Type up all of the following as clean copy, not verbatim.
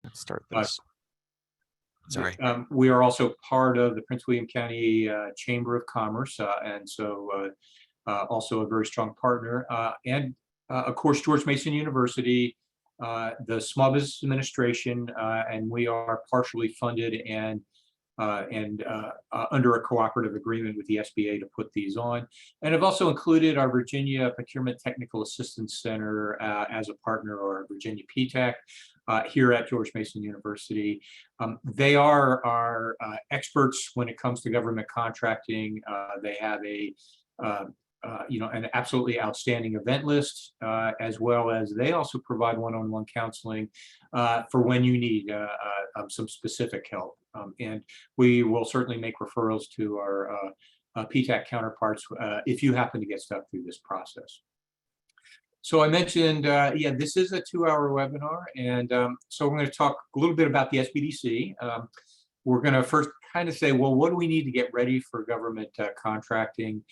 Let's start Uh, this. Sorry. We are also part of the Prince William County Chamber of Commerce, and so also a very strong partner. And of course, George Mason University, the Small Business Administration, and we are partially funded and under a cooperative agreement with the SBA to put these on. And I've also included our Virginia Procurement Technical Assistance Center as a partner, or Virginia PTAC, here at George Mason University. They are our experts when it comes to government contracting. They have a an absolutely outstanding event list, as well as they also provide one-on-one counseling for when you need some specific help. And we will certainly make referrals to our PTAC counterparts if you happen to get stuck through this process. So I mentioned, this is a 2-hour webinar, and so we're going to talk a little bit about the SBDC. We're going to first kind of say, well, what do we need to get ready for government contracting?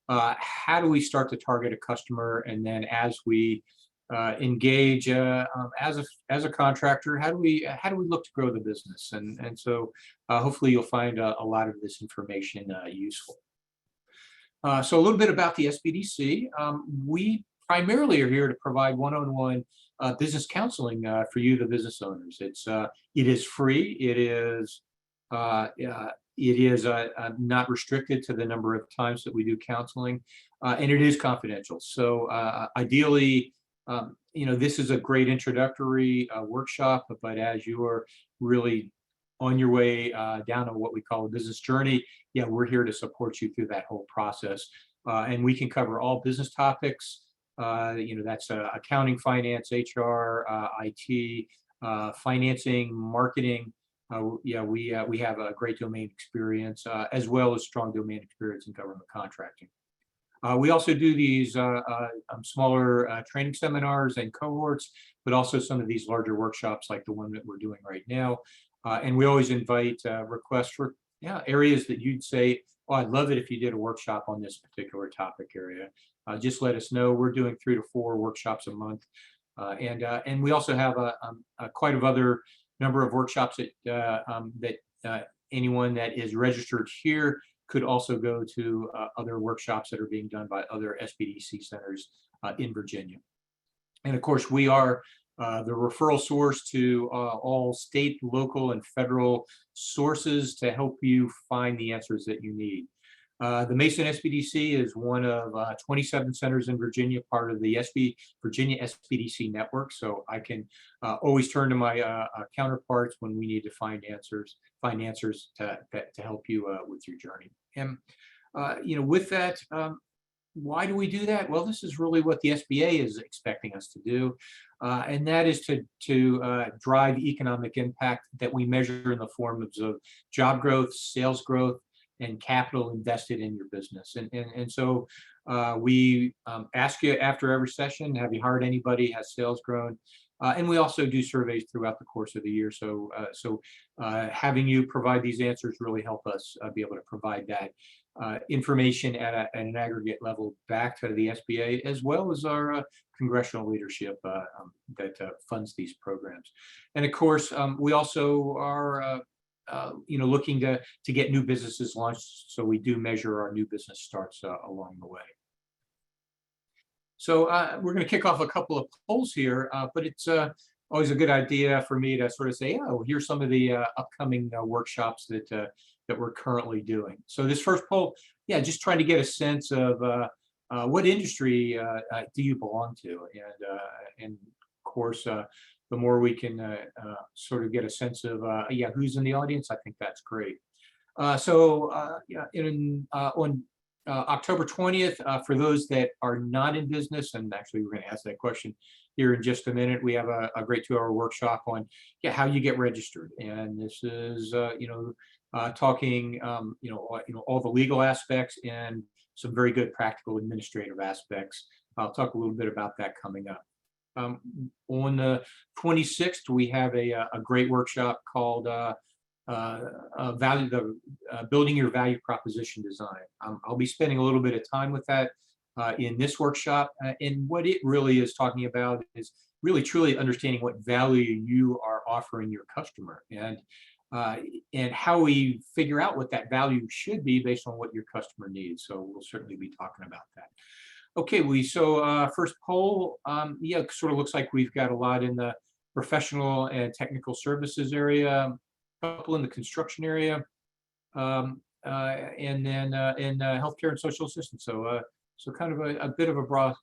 How do we start to target a customer? And then as we engage as a contractor, how do we look to grow the business? And so hopefully you'll find a lot of this information useful. So a little bit about the SBDC. We primarily are here to provide one-on-one business counseling for you, the business owners. It is free. It is not restricted to the number of times that we do counseling, and it is confidential. So ideally, this is a great introductory workshop, but as you are really on your way down on what we call a business journey, we're here to support you through that whole process. And we can cover all business topics. That's accounting, finance, HR, IT, financing, marketing. We have a great domain experience, as well as strong domain experience in government contracting. We also do these smaller training seminars and cohorts, but also some of these larger workshops like the one that we're doing right now. And we always invite requests for areas that you'd say, oh, I'd love it if you did a workshop on this particular topic area. Just let us know. We're doing 3 to 4 workshops a month. And we also have quite a other number of workshops that anyone that is registered here could also go to other workshops that are being done by other SBDC centers in Virginia. And of course, we are the referral source to all state, local, and federal sources to help you find the answers that you need. The Mason SBDC is one of 27 centers in Virginia, part of the Virginia SBDC network. So I can always turn to my counterparts when we need to find answers to help you with your journey. And with that, why do we do that? Well, this is really what the SBA is expecting us to do, and that is to drive economic impact that we measure in the forms of job growth, sales growth, and capital invested in your business. And so we ask you after every session, have you hired anybody? Has sales grown? And we also do surveys throughout the course of the year. So having you provide these answers really help us be able to provide that information at an aggregate level back to the SBA, as well as our congressional leadership that funds these programs. And of course, we also are looking to get new businesses launched. So we do measure our new business starts along the way. So we're going to kick off a couple of polls here, but it's always a good idea for me to sort of say, oh, here's some of the upcoming workshops that we're currently doing. So this first poll, just trying to get a sense of what industry do you belong to, and of course, the more we can sort of get a sense of who's in the audience, I think that's great. On October 20th, for those that are not in business, and actually we're going to ask that question here in just a minute, we have a great 2-hour workshop on how you get registered. And this is talking all the legal aspects and some very good practical administrative aspects. I'll talk a little bit about that coming up. On the 26th, we have a great workshop called Building Your Value Proposition Design. I'll be spending a little bit of time with that in this workshop. And what it really is talking about is really truly understanding what value you are offering your customer, uh, and how we figure out what that value should be based on what your customer needs. So we'll certainly be talking about that. Okay, first poll, yeah, sort of looks like we've got a lot in the professional and technical services area, a couple in the construction area, and then in healthcare and social assistance. So kind of a bit of a broad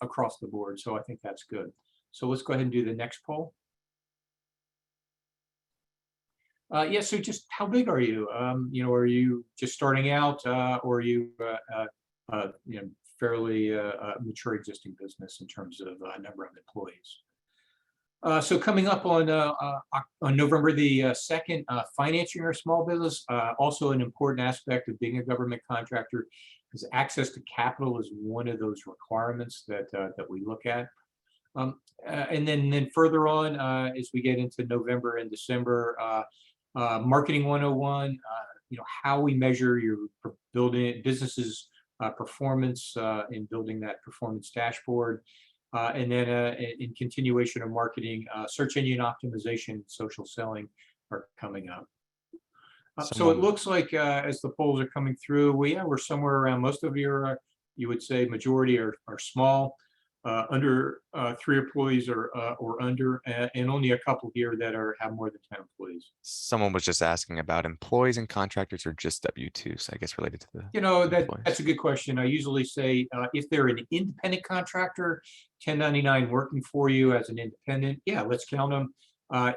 across the board. So I think that's good. So let's go ahead and do the next poll. Yeah, so just how big are you? Are you just starting out, or are you, fairly mature existing business in terms of number of employees? So coming up on November the 2nd, financing our small business, also an important aspect of being a government contractor, because access to capital is one of those requirements that we look at. And then further on, as we get into November and December, Marketing 101, how we measure your building businesses performance in building that performance dashboard. And then in continuation of marketing, search engine optimization, social selling are coming up. So it looks like as the polls are coming through, we're somewhere around, most of your, you would say majority are small, under 3 employees or under, and only a couple here that have more than 10 employees. Someone was just asking about employees and contractors or just W-2s, I guess related to the employees. That's a good question. I usually say if they're an independent contractor, 1099 working for you as an independent, yeah, let's count them.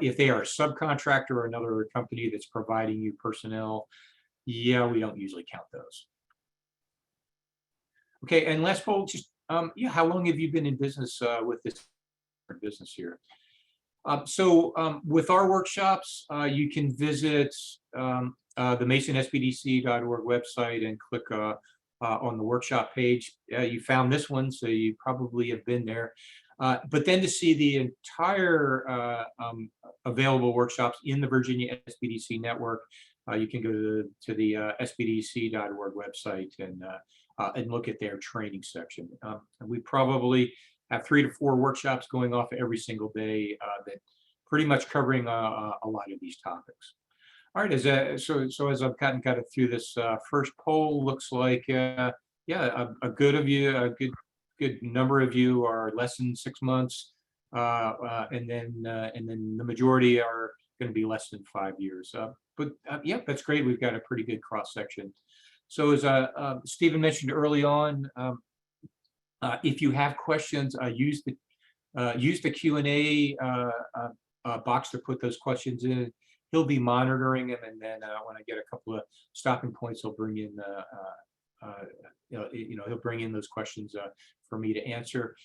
If they are a subcontractor or another company that's providing you personnel, yeah, we don't usually count those. Okay, and last poll, just how long have you been in business with this business here? With our workshops, you can visit the masonsbdc.org website and click on the workshop page. You found this one, so you probably have been there. But then to see the entire available workshops in the Virginia SBDC network, you can go to the SBDC.org website and look at their training section. And we probably have 3 to 4 workshops going off every single day that pretty much covering a lot of these topics. All right, so as I've gotten through this first poll, looks like a good number of you are less than 6 months, and then the majority are going to be less than 5 years. But yeah, that's great. We've got a pretty good cross section. So as Stephen mentioned early on, if you have questions, use the Q&A box to put those questions in. He'll be monitoring them, and then when I get a couple of stopping points, he'll bring in he'll bring in those questions for me to answer.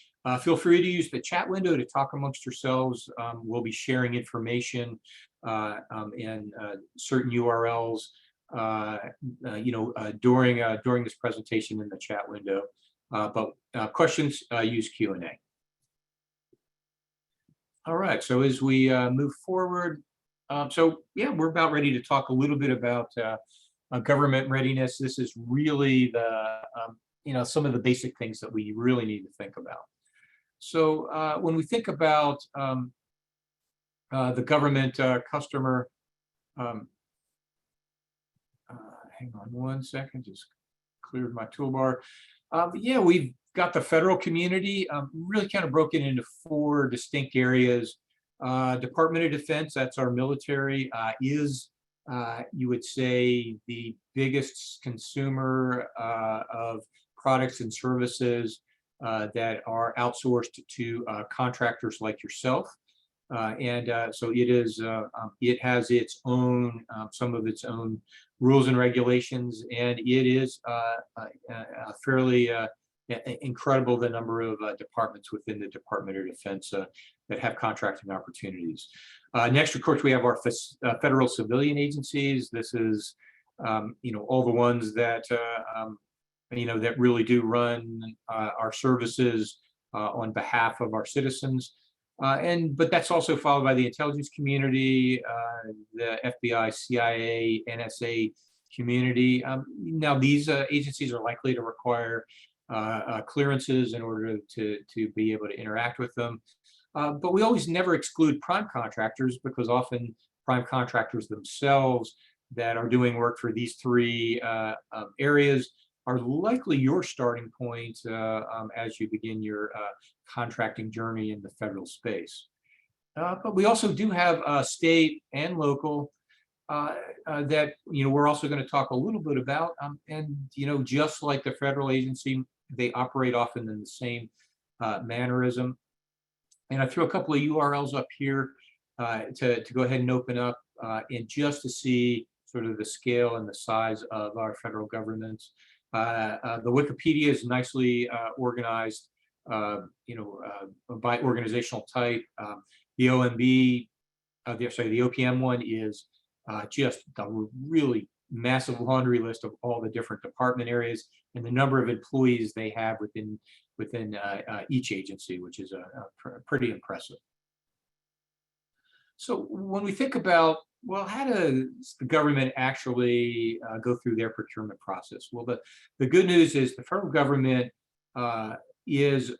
Feel free to use the chat window to talk amongst yourselves. We'll be sharing information and certain URLs during this presentation in the chat window. But questions, use Q&A. All right, so as we move forward, we're about ready to talk a little bit about government readiness. This is really the some of the basic things that we really need to think about. So when we think about the government customer, hang on one second, just cleared my toolbar. We've got the federal community really kind of broken into 4 distinct areas. Department of Defense, that's our military, is you would say the biggest consumer of products and services that are outsourced to contractors like yourself. So it has its own, some of its own rules and regulations, and it is fairly incredible the number of departments within the Department of Defense that have contracting opportunities. Next, of course, we have our federal civilian agencies. This is, all the ones that, that really do run our services on behalf of our citizens. But that's also followed by the intelligence community, the FBI, CIA, NSA community. Now, these agencies are likely to require clearances in order to be able to interact with them. But we always never exclude prime contractors, because often prime contractors themselves that are doing work for these three areas are likely your starting point as you begin your contracting journey in the federal space. But we also do have state and local that we're also going to talk a little bit about, and just like the federal agency, they operate often in the same mannerism. And I threw a couple of URLs up here to go ahead and open up and just to see sort of the scale and the size of our federal government. The Wikipedia is nicely organized, by organizational type. The OMB, the OPM one is just a really massive laundry list of all the different department areas and the number of employees they have within each agency, which is pretty impressive. So when we think about, well, how does the government actually go through their procurement process? Well, the good news is the federal government is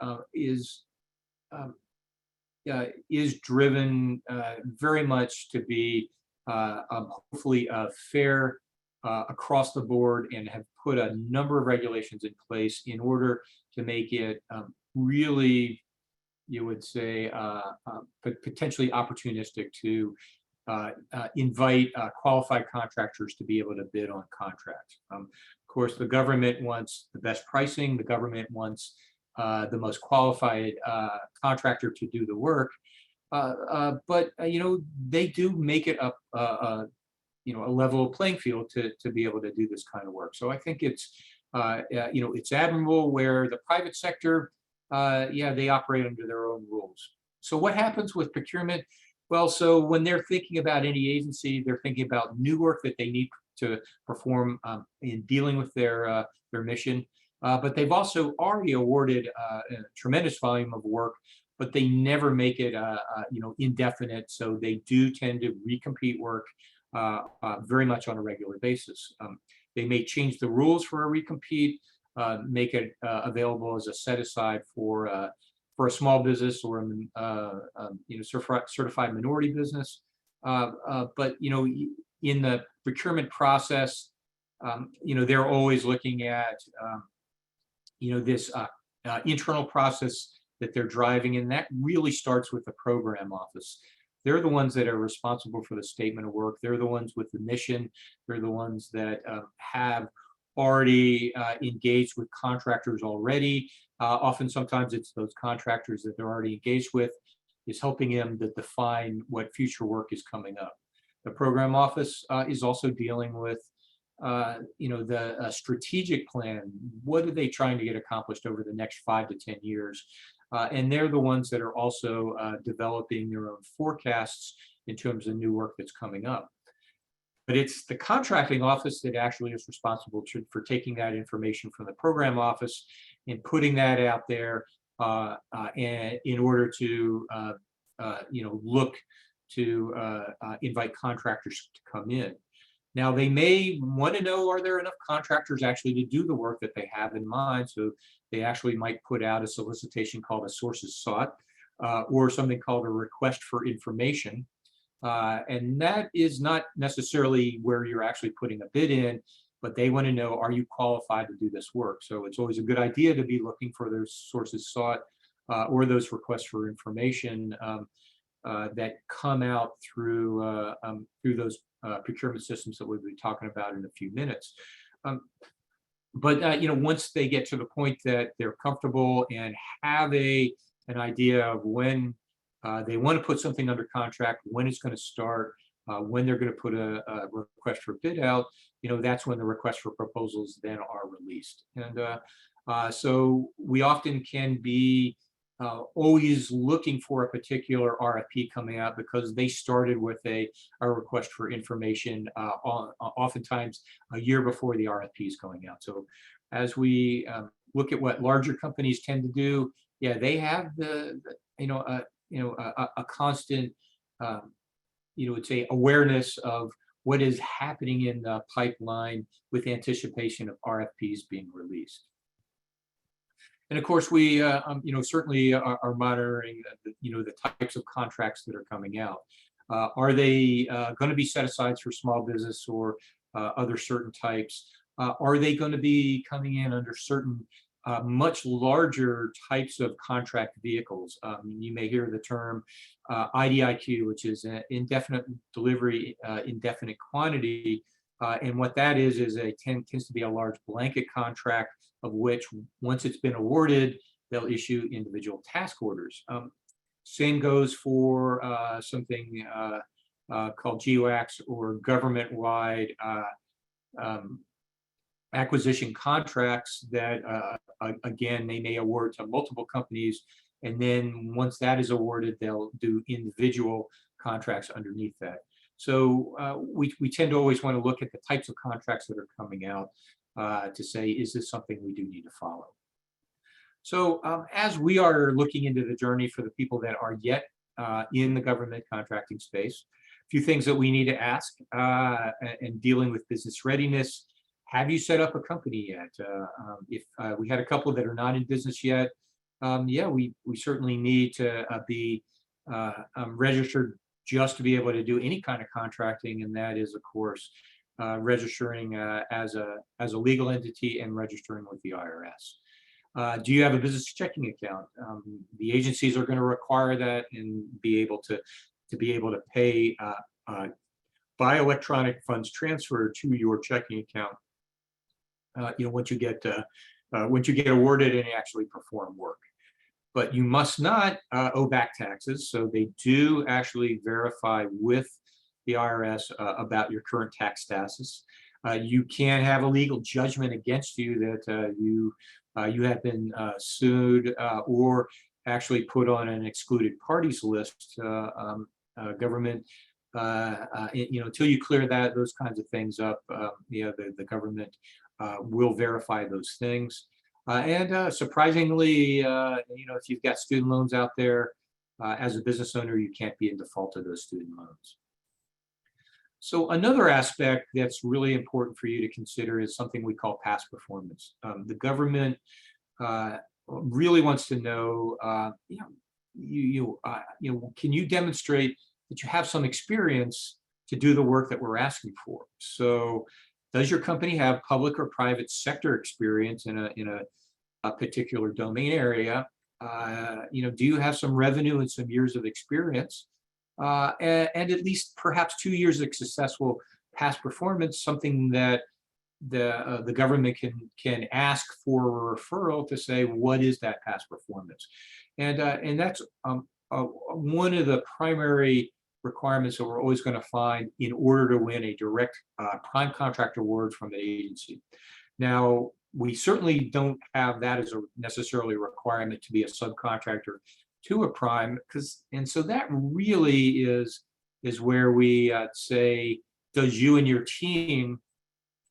driven very much to be hopefully fair across the board, and have put a number of regulations in place in order to make it really, you would say, potentially opportunistic to invite qualified contractors to be able to bid on contracts. Of course, the government wants the best pricing. The government wants the most qualified contractor to do the work. But they do make it up a level playing field to be able to do this kind of work. So I think it's it's admirable where the private sector, they operate under their own rules. So what happens with procurement? Well, so when they're thinking about any agency, they're thinking about new work that they need to perform in dealing with their mission. But they've also already awarded a tremendous volume of work, but they never make it indefinite. So they do tend to recompete work very much on a regular basis. They may change the rules for a recompete, make it available as a set aside for a small business or certified minority business. But in the procurement process, they're always looking at this internal process that they're driving, and that really starts with the program office. They're the ones that are responsible for the statement of work. They're the ones with the mission. They're the ones that have already engaged with contractors already. Often, sometimes it's those contractors that they're already engaged with is helping them to define what future work is coming up. The program office is also dealing with the strategic plan. What are they trying to get accomplished over the next 5 to 10 years? And they're the ones that are also developing their own forecasts in terms of new work that's coming up. But it's the contracting office that actually is responsible for taking that information from the program office and putting that out there and in order to look to invite contractors to come in. Now, they may want to know, are there enough contractors actually to do the work that they have in mind? So they actually might put out a solicitation called a sources sought or something called a request for information. And that is not necessarily where you're actually putting a bid in, but they want to know, are you qualified to do this work? So it's always a good idea to be looking for those sources sought or those requests for information that come out through those procurement systems that we'll be talking about in a few minutes. But once they get to the point that they're comfortable and have an idea of when they want to put something under contract, when it's going to start, when they're going to put a request for bid out, that's when the request for proposals then are released. And so we often can be always looking for a particular RFP coming out because they started with a request for information oftentimes a year before the RFP is going out. So as we look at what larger companies tend to do, they have a constant would say awareness of what is happening in the pipeline with anticipation of RFPs being released. And of course, we, certainly are monitoring, the types of contracts that are coming out. Are they going to be set aside for small business or other certain types? Are they going to be coming in under certain much larger types of contract vehicles? You may hear the term IDIQ, which is indefinite delivery, indefinite quantity. And what that is tends to be a large blanket contract of which, once it's been awarded, they'll issue individual task orders. Same goes for something called GWACs, or government-wide acquisition contracts that, again, they may award to multiple companies. And then once that is awarded, they'll do individual contracts underneath that. So we tend to always want to look at the types of contracts that are coming out to say, is this something we do need to follow? So as we are looking into the journey for the people that are yet in the government contracting space, a few things that we need to ask and dealing with business readiness. Have you set up a company yet? If we had a couple that are not in business yet, yeah, we certainly need to be registered just to be able to do any kind of contracting, and that is, of course, registering as a legal entity and registering with the IRS. Do you have a business checking account? The agencies are going to require that, and be able to pay by electronic funds transfer to your checking account. Once you get awarded and actually perform work. But you must not owe back taxes. So they do actually verify with the IRS about your current tax status. You can have a legal judgment against you that you have been sued or actually put on an excluded parties list. Government, until you clear those kinds of things up, the government will verify those things. And surprisingly, if you've got student loans out there, as a business owner, you can't be in default of those student loans. So another aspect that's really important for you to consider is something we call past performance. The government really wants to know, can you demonstrate that you have some experience to do the work that we're asking for? So, does your company have public or private sector experience in a particular domain area? Do you have some revenue and some years of experience, and at least perhaps 2 years of successful past performance? Something that the government can ask for a referral to say, what is that past performance? And that's one of the primary requirements that we're always going to find in order to win a direct prime contract award from an agency. Now, we certainly don't have that as a necessarily requirement to be a subcontractor to a prime, and so that really is where we say, does you and your team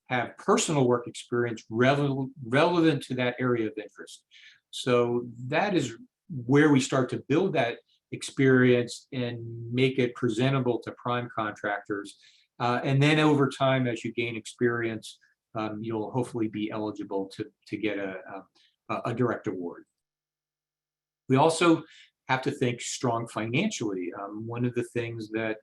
have personal work experience relevant to that area of interest? So that is where we start to build that experience and make it presentable to prime contractors. And then over time, as you gain experience, you'll hopefully be eligible to get a direct award. We also have to think strong financially. One of the things that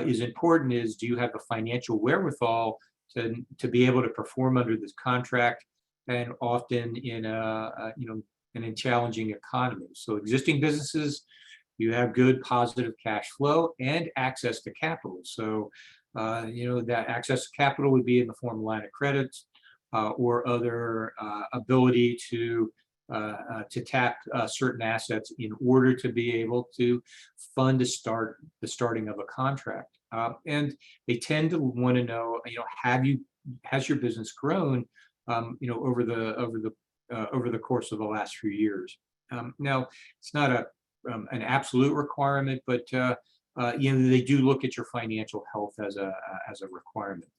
is important is, do you have the financial wherewithal to be able to perform under this contract, and often in a challenging economy. So existing businesses, you have good positive cash flow and access to capital. So that access to capital would be in the form of line of credit or other ability to tap certain assets in order to be able to fund the starting of a contract. And they tend to want to know, has your business grown, over the course of the last few years? Now, it's not an absolute requirement, but they do look at your financial health as a requirement.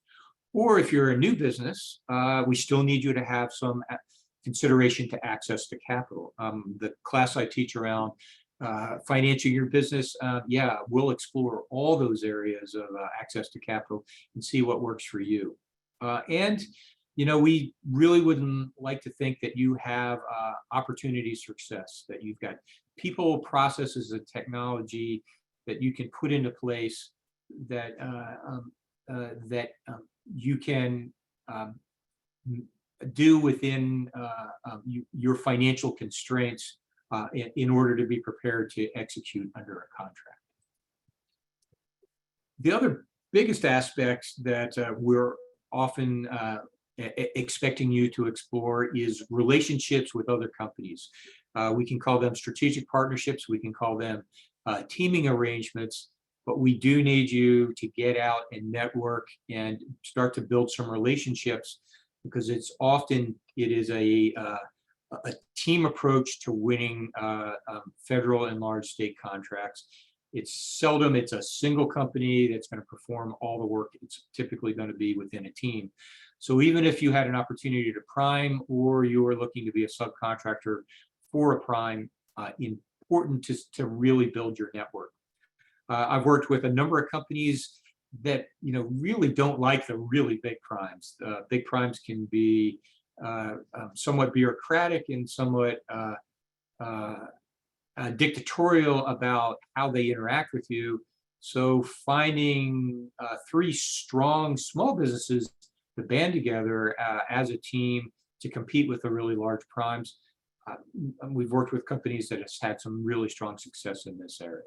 Or if you're a new business, we still need you to have some consideration to access to capital. The class I teach around financing your business, we'll explore all those areas of access to capital and see what works for you. And we really wouldn't like to think that you have opportunities for success, that you've got people, processes, and technology that you can put into place that you can do within your financial constraints in order to be prepared to execute under a contract. The other biggest aspects that we're often expecting you to explore is relationships with other companies. We can call them strategic partnerships, we can call them teaming arrangements, but we do need you to get out and network and start to build some relationships, because it is a team approach to winning federal and large state contracts. It's a single company that's going to perform all the work. It's typically going to be within a team. So even if you had an opportunity to prime, or you were looking to be a subcontractor for a prime, important to really build your network. I've worked with a number of companies that really don't like the really big primes. Big primes can be somewhat bureaucratic and somewhat dictatorial about how they interact with you. So finding 3 strong small businesses to band together as a team to compete with the really large primes, we've worked with companies that have had some really strong success in this area.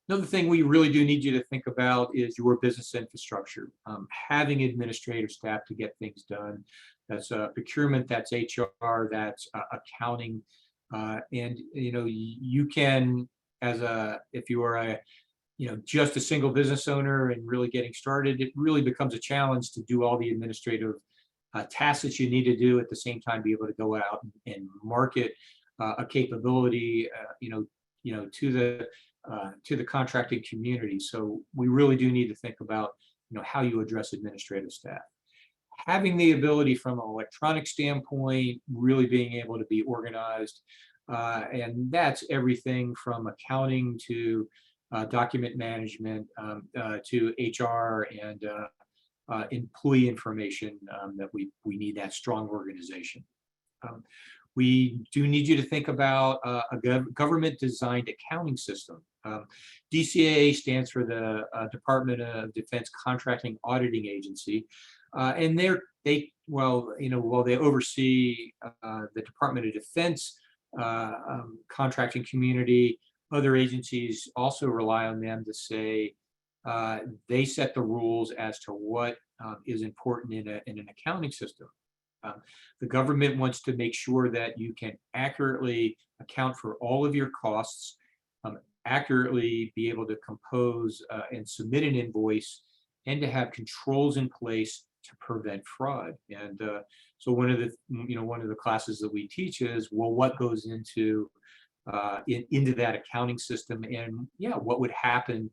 Another thing we really do need you to think about is your business infrastructure. Having administrative staff to get things done. That's procurement, that's HR, that's accounting. And you can, if you are just a single business owner and really getting started, it really becomes a challenge to do all the administrative tasks that you need to do, at the same time be able to go out and market a capability to the contracting community. So we really do need to think about how you address administrative staff. Having the ability from an electronic standpoint, really being able to be organized, and that's everything from accounting to document management to HR and employee information, that we need that strong organization. We do need you to think about a government-designed accounting system. DCAA stands for the Department of Defense Contracting Auditing Agency, and while they oversee the Department of Defense contracting community, other agencies also rely on them to say they set the rules as to what is important in an accounting system. The government wants to make sure that you can accurately account for all of your costs, accurately be able to compose and submit an invoice, and to have controls in place to prevent fraud. And so one of the classes that we teach is, well, what goes into that accounting system, and what would happen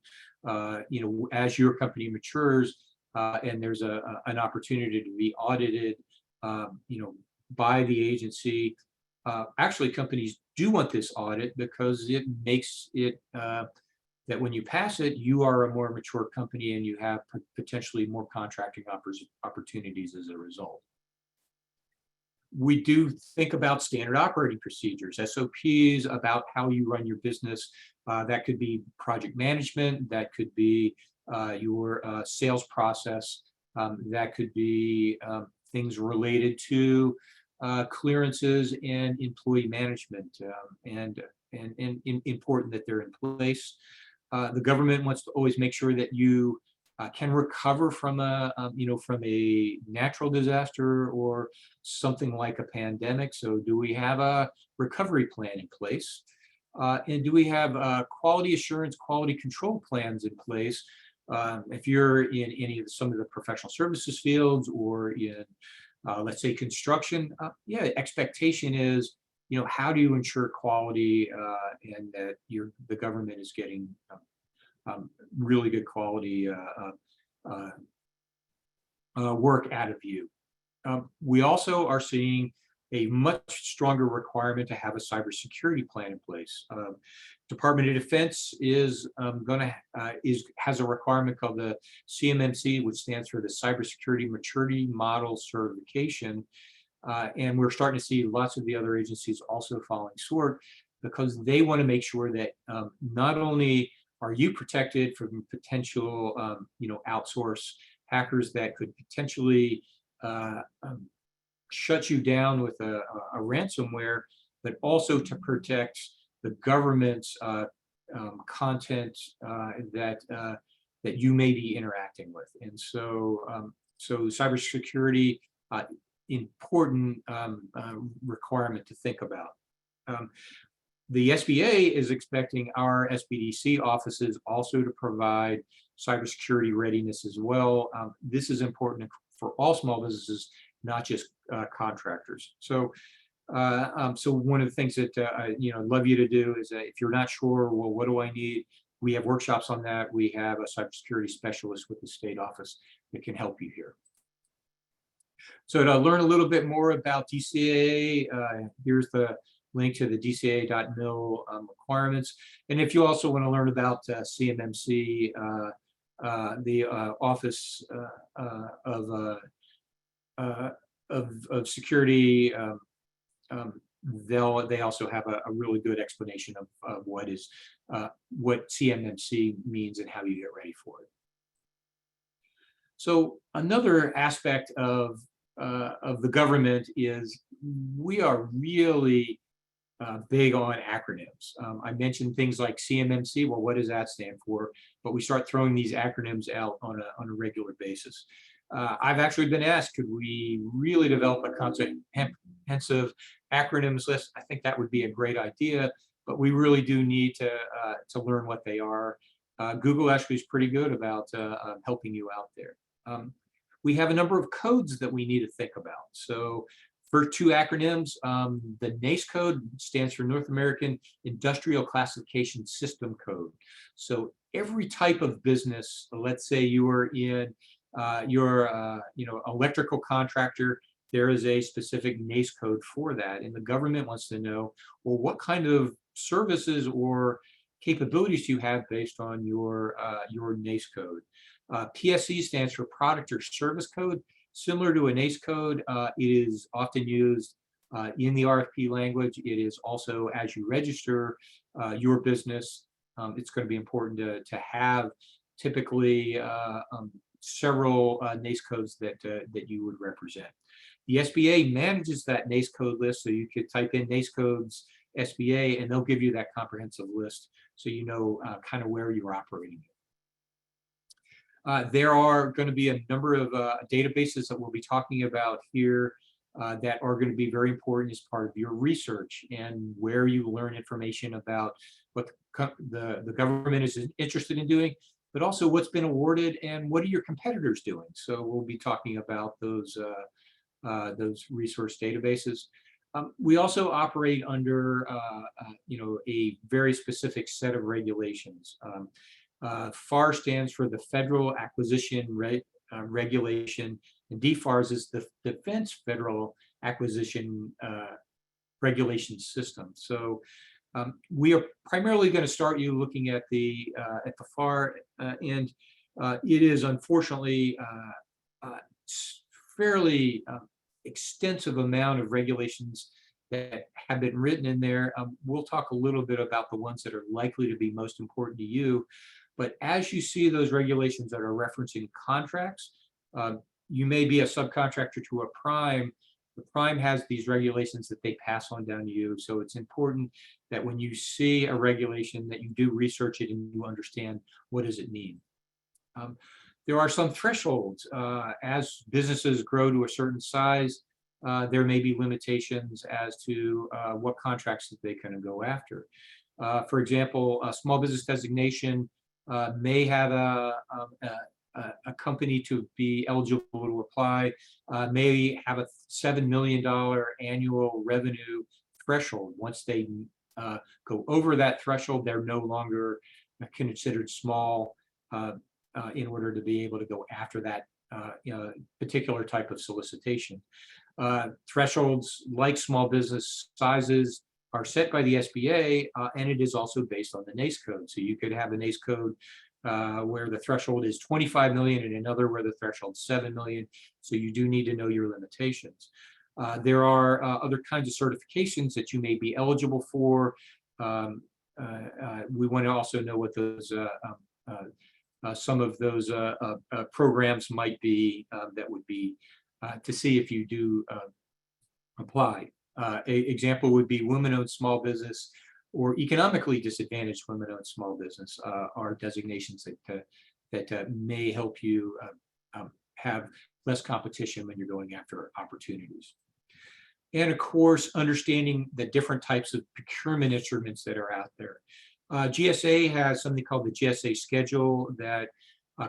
as your company matures and there's an opportunity to be audited by the agency. Actually, companies do want this audit because it makes it that when you pass it, you are a more mature company and you have potentially more contracting opportunities as a result. We do think about standard operating procedures, SOPs, about how you run your business. That could be project management, that could be your sales process, that could be things related to clearances and employee management, and important that they're in place. The government wants to always make sure that you can recover from a natural disaster or something like a pandemic. So do we have a recovery plan in place? And do we have quality assurance, quality control plans in place? If you're in some of the professional services fields or in, let's say, construction, expectation is, how do you ensure quality and that the government is getting really good quality work out of you. We also are seeing a much stronger requirement to have a cybersecurity plan in place. Department of Defense is has a requirement called the CMMC, which stands for the Cybersecurity Maturity Model Certification. And we're starting to see lots of the other agencies also following suit, because they want to make sure that not only are you protected from potential, outsource hackers that could potentially shut you down with a ransomware, but also to protect the government's content that you may be interacting with. And so cybersecurity, important requirement to think about. The SBA is expecting our SBDC offices also to provide cybersecurity readiness as well. This is important for all small businesses, not just contractors. So one of the things that I'd love you to do is if you're not sure, well, what do I need? We have workshops on that. We have a cybersecurity specialist with the state office that can help you here. So to learn a little bit more about DCAA, here's the link to the DCAA.mil requirements. And if you also want to learn about CMMC, the Office of Security, they also have a really good explanation of what CMMC means and how you get ready for it. So another aspect of the government is we are really big on acronyms. I mentioned things like CMMC. Well, what does that stand for? But we start throwing these acronyms out on a regular basis. I've actually been asked, could we really develop a comprehensive acronyms list? I think that would be a great idea, but we really do need to learn what they are. Google actually is pretty good about helping you out there. We have a number of codes that we need to think about. So for two acronyms, the NAICE code stands for North American Industrial Classification System Code. So every type of business, let's say you are in your electrical contractor, there is a specific NAICE code for that. And the government wants to know, well, what kind of services or capabilities do you have based on your NAICE code? PSC stands for Product or Service Code. Similar to a NAICE code, it is often used in the RFP language. It is also, as you register your business, it's going to be important to have typically several NAICE codes that you would represent. The SBA manages that NAICE code list, so you could type in NAICE codes SBA, and they'll give you that comprehensive list, so you know kind of where you're operating. There are going to be a number of databases that we'll be talking about here that are going to be very important as part of your research and where you learn information about what the government is interested in doing, but also what's been awarded and what are your competitors doing. So we'll be talking about those resource databases. We also operate under a very specific set of regulations. FAR stands for the Federal Acquisition Regulation, and DFARS is the Defense Federal Acquisition Regulation System. So we are primarily going to start you looking at the FAR, and it is unfortunately fairly extensive amount of regulations that have been written in there. We'll talk a little bit about the ones that are likely to be most important to you. But as you see those regulations that are referencing contracts, you may be a subcontractor to a prime. The prime has these regulations that they pass on down to you. So it's important that when you see a regulation that you do research it and you understand what does it mean. There are some thresholds. As businesses grow to a certain size, there may be limitations as to what contracts that they can go after. For example, a small business designation may have a company to be eligible to apply, may have a $7 million annual revenue threshold. Once they go over that threshold, they're no longer considered small in order to be able to go after that particular type of solicitation. Thresholds like small business sizes are set by the SBA, and it is also based on the NAICE code. So you could have a NAICE code where the threshold is 25 million and another where the threshold is 7 million. So you do need to know your limitations. There are other kinds of certifications that you may be eligible for. We want to also know what those some of those programs might be that would be to see if you do apply. Example would be women-owned small business or economically disadvantaged women-owned small business are designations that may help you have less competition when you're going after opportunities. And of course, understanding the different types of procurement instruments that are out there. GSA has something called the GSA schedule that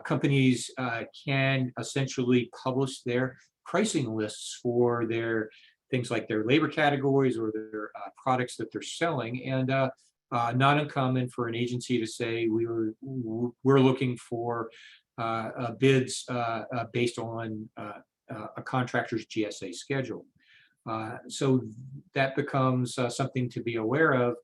companies can essentially publish their pricing lists for their things like their labor categories or their products that they're selling. And not uncommon for an agency to say we're looking for bids based on a contractor's GSA schedule. So that becomes something to be aware of.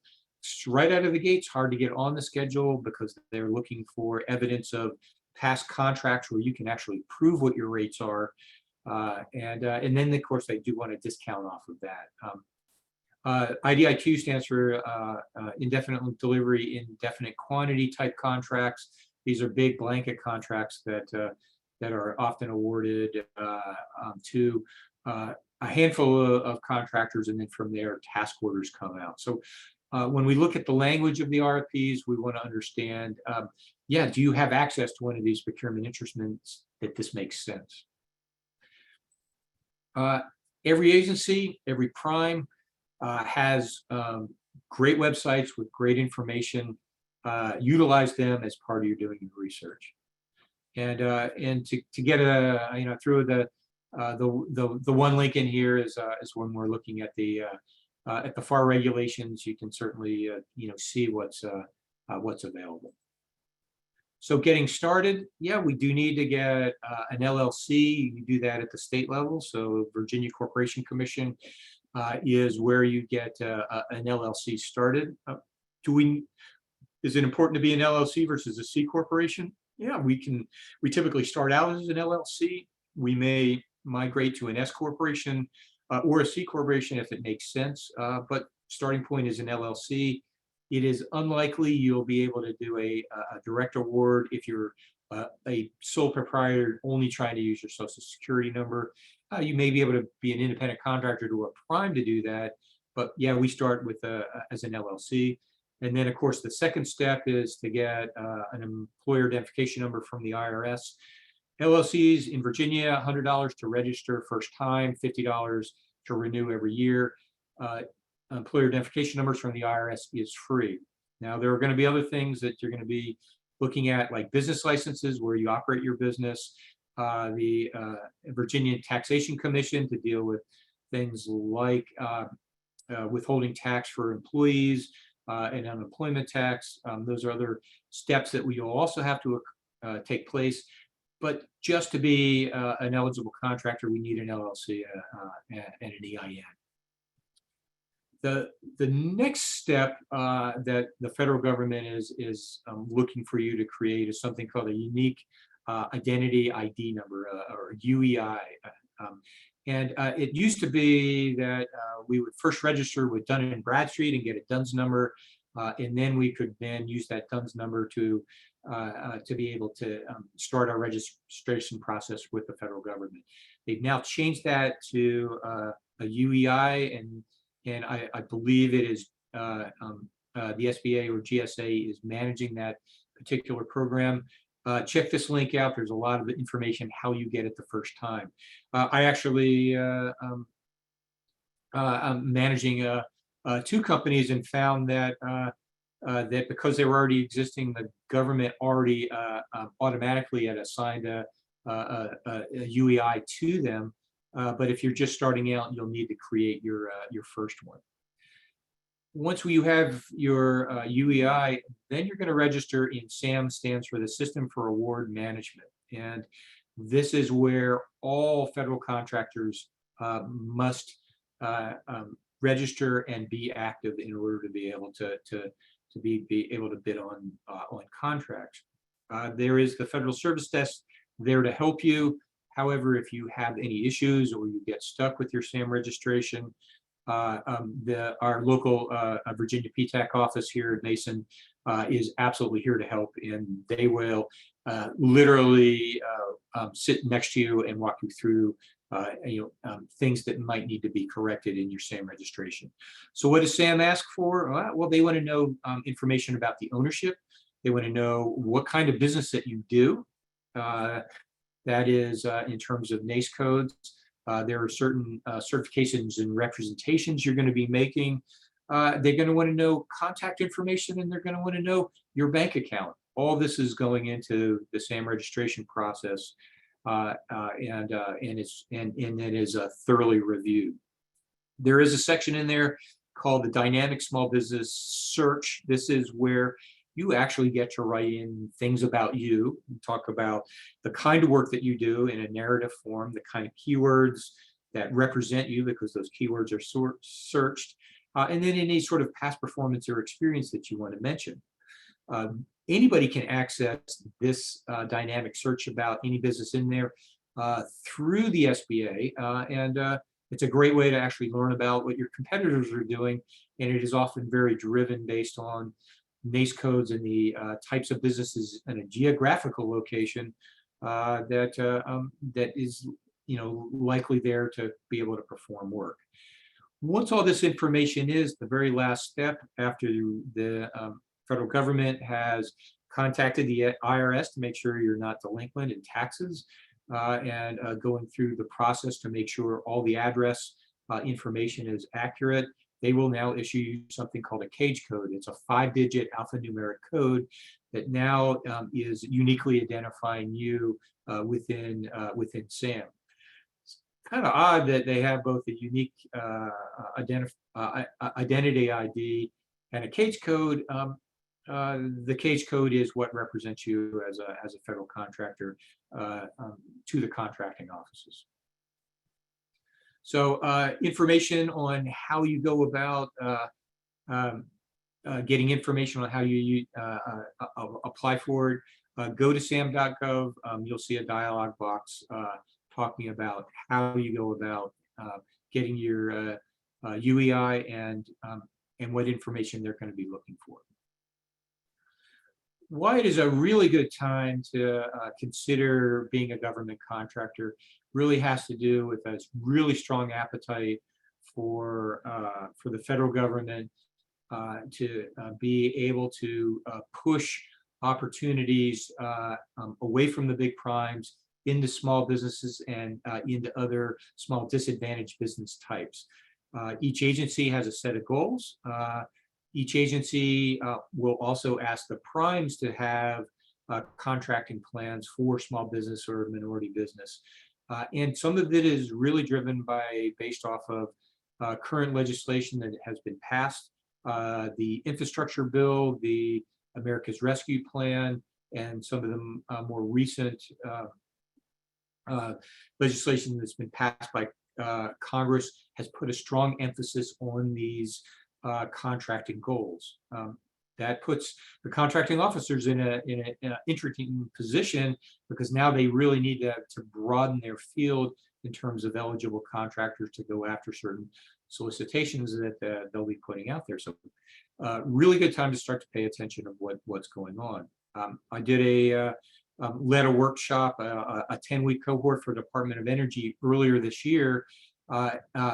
Right out of the gates, hard to get on the schedule because they're looking for evidence of past contracts where you can actually prove what your rates are. And then, of course, they do want to discount off of that. IDIQ stands for indefinite delivery, indefinite quantity type contracts. These are big blanket contracts that are often awarded to a handful of contractors, and then from there, task orders come out. So when we look at the language of the RFPs, we want to understand, yeah, do you have access to one of these procurement instruments that this makes sense? Every agency, every prime has great websites with great information. Utilize them as part of your doing your research. And to get through the one link in here is when we're looking at the FAR regulations. You can certainly see what's available. So getting started, yeah, we do need to get an LLC. You do that at the state level. So Virginia Corporation Commission is where you get an LLC started. Is it important to be an LLC versus a C corporation? Yeah, we typically start out as an LLC. We may migrate to an S corporation or a C corporation if it makes sense, but starting point is an LLC. It is unlikely you'll be able to do a direct award if you're a sole proprietor only trying to use your social security number. You may be able to be an independent contractor to a prime to do that, but yeah, we start with as an LLC. And then of course, the second step is to get an employer identification number from the IRS. LLCs in Virginia, $100 to register first time, $50 to renew every year. Employer identification numbers from the IRS is free. Now, there are going to be other things that you're going to be looking at, like business licenses where you operate your business, the Virginia Taxation Commission to deal with things like withholding tax for employees and unemployment tax. Those are other steps that we will also have to take place. But just to be an eligible contractor, we need an LLC and an EIN. The next step that the federal government is looking for you to create is something called a unique identity ID number, or UEI. And it used to be that we would first register with Dun & Bradstreet and get a DUNS number, and then we could then use that DUNS number to be able to start our registration process with the federal government. They've now changed that to a UEI, and I believe it is the SBA or GSA is managing that particular program. Check this link out. There's a lot of information how you get it the first time. I actually I'm managing two companies and found that that because they were already existing, the government already automatically had assigned a UEI to them. But if you're just starting out, you'll need to create your first one. Once you have your UEI, then you're going to register in SAM, stands for the System for Award Management. And This is where all federal contractors must register and be active in order to be able to be able to bid on contracts. There is the Federal Service Desk there to help you. However, if you have any issues or you get stuck with your SAM registration, our local Virginia PTAC office here at Mason is absolutely here to help, and they will literally sit next to you and walk you through things that might need to be corrected in your SAM registration. So what does SAM ask for? Well, they want to know information about the ownership. They want to know what kind of business that you do. That is in terms of NACE codes. There are certain certifications and representations you're going to be making. They're going to want to know contact information, and they're going to want to know your bank account. All this is going into the SAM registration process, and it is thoroughly reviewed. There is a section in there called the Dynamic Small Business Search. This is where you actually get to write in things about you, talk about the kind of work that you do in a narrative form, the kind of keywords that represent you, because those keywords are searched, and then any sort of past performance or experience that you want to mention. Anybody can access this dynamic search about any business in there through the SBA, and it's a great way to actually learn about what your competitors are doing, and it is often very driven based on NACE codes and the types of businesses in a geographical location that is likely there to be able to perform work. Once all this information is, the very last step after the federal government has contacted the IRS to make sure you're not delinquent in taxes, and going through the process to make sure all the address information is accurate, they will now issue you something called a CAGE code. It's a 5-digit alphanumeric code that now is uniquely identifying you within SAM. It's kind of odd that they have both a unique identity ID and a CAGE code. The CAGE code is what represents you as a federal contractor to the contracting offices. So information on how you go about getting information on how you apply for it, go to sam.gov. You'll see a dialog box talking about how you go about getting your UEI and what information they're going to be looking for. Why it is a really good time to consider being a government contractor really has to do with a really strong appetite for the federal government to be able to push opportunities away from the big primes into small businesses and into other small disadvantaged business types. Each agency has a set of goals. Each agency will also ask the primes to have contracting plans for small business or minority business. And some of it is really driven based off of current legislation that has been passed, the infrastructure bill, the America's Rescue Plan, and some of the more recent legislation that's been passed by Congress has put a strong emphasis on these contracting goals. That puts the contracting officers in an interesting position, because now they really need to broaden their field in terms of eligible contractors to go after certain solicitations that they'll be putting out there. So really good time to start to pay attention of what's going on. I did led a workshop, a 10-week cohort for Department of Energy earlier this year,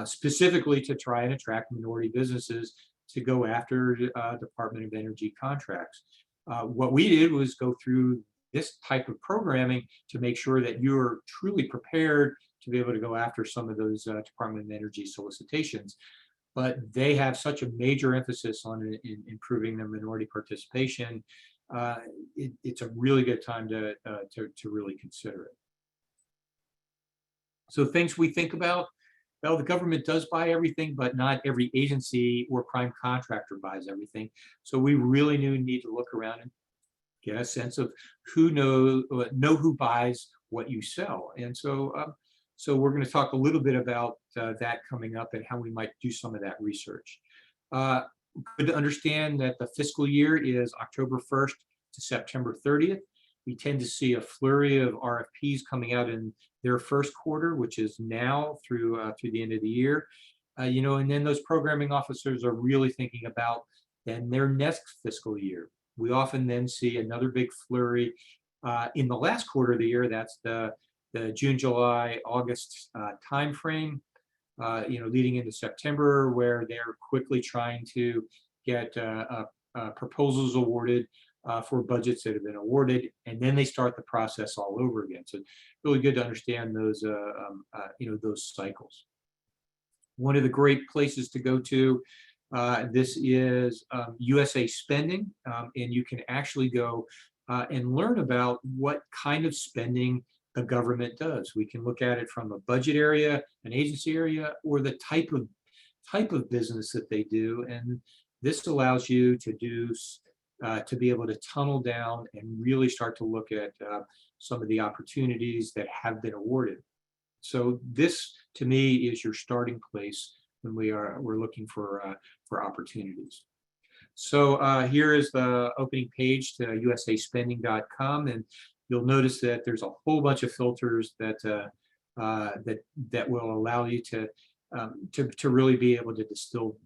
specifically to try and attract minority businesses to go after Department of Energy contracts. What we did was go through this type of programming to make sure that you're truly prepared to be able to go after some of those Department of Energy solicitations. But they have such a major emphasis on improving their minority participation. It's a really good time to really consider it. So things we think about. Well, the government does buy everything, but not every agency or prime contractor buys everything. So we really need to look around get a sense of know who buys what you sell. And so we're going to talk a little bit about that coming up and how we might do some of that research. Uh, Good to understand that the fiscal year is October 1st to September 30th. We tend to see a flurry of RFPs coming out in their first quarter, which is now through the end of the year. And then those programming officers are really thinking about then their next fiscal year. We often then see another big flurry in the last quarter of the year. That's the June, July, August timeframe. Leading into September, where they're quickly trying to get proposals awarded for budgets that have been awarded, and then they start the process all over again. So, really good to understand those cycles. One of the great places to go to, this is USA Spending, and you can actually go and learn about what kind of spending the government does. We can look at it from a budget area, an agency area, or the type of business that they do. And this allows you to be able to tunnel down and really start to look at some of the opportunities that have been awarded. So this, to me, is your starting place when we're looking for opportunities. So here is the opening page to usaspending.com, and you'll notice that there's a whole bunch of filters that will allow you to really be able to distill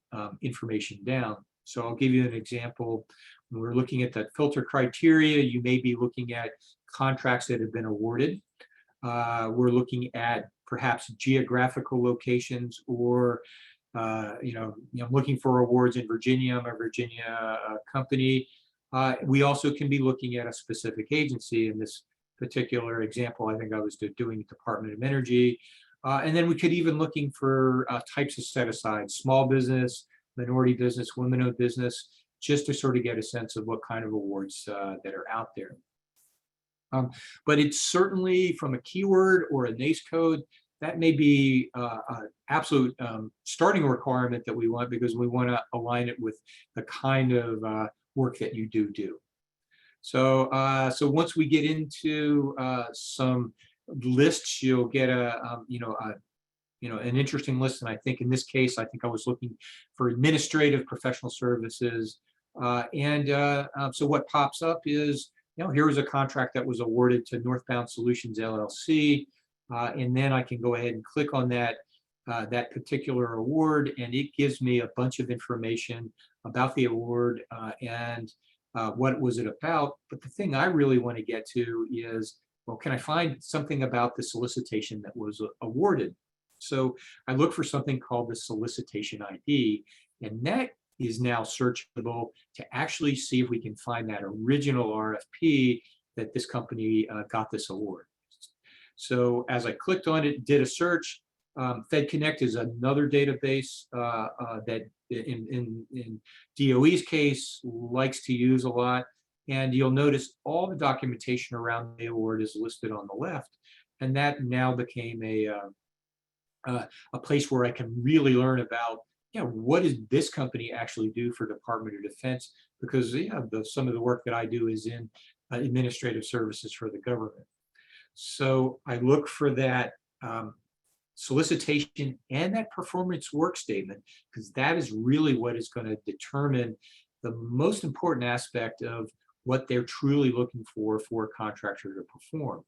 information down. So I'll give you an example. When we're looking at that filter criteria, you may be looking at contracts that have been awarded. We're looking at perhaps geographical locations, or I'm looking for awards in Virginia. I'm a Virginia company. We also can be looking at a specific agency. In this particular example, I think I was doing Department of Energy. And then we could even looking for types of set aside, small business, minority business, women-owned business, just to sort of get a sense of what kind of awards that are out there. But it's certainly, from a keyword or a NACE code, that may be an absolute starting requirement that we want, because we want to align it with the kind of work that you do. So once we get into some lists, you'll get an interesting list. And I think in this case, I think I was looking for administrative professional services. So what pops up is, here was a contract that was awarded to Northbound Solutions LLC. And then I can go ahead and click on that particular award, and it gives me a bunch of information about the award and what was it about. But the thing I really want to get to is, well, can I find something about the solicitation that was awarded? So I look for something called the solicitation ID, and that is now searchable to actually see if we can find that original RFP that this company got this award. So as I clicked on it, did a search. FedConnect is another database that in DOE's case likes to use a lot. And you'll notice all the documentation around the award is listed on the left. And that now became a place where I can really learn about, what does this company actually do for Department of Defense? Because some of the work that I do is in administrative services for the government. So I look for that solicitation and that performance work statement, because that is really what is going to determine the most important aspect of what they're truly looking for a contractor to perform.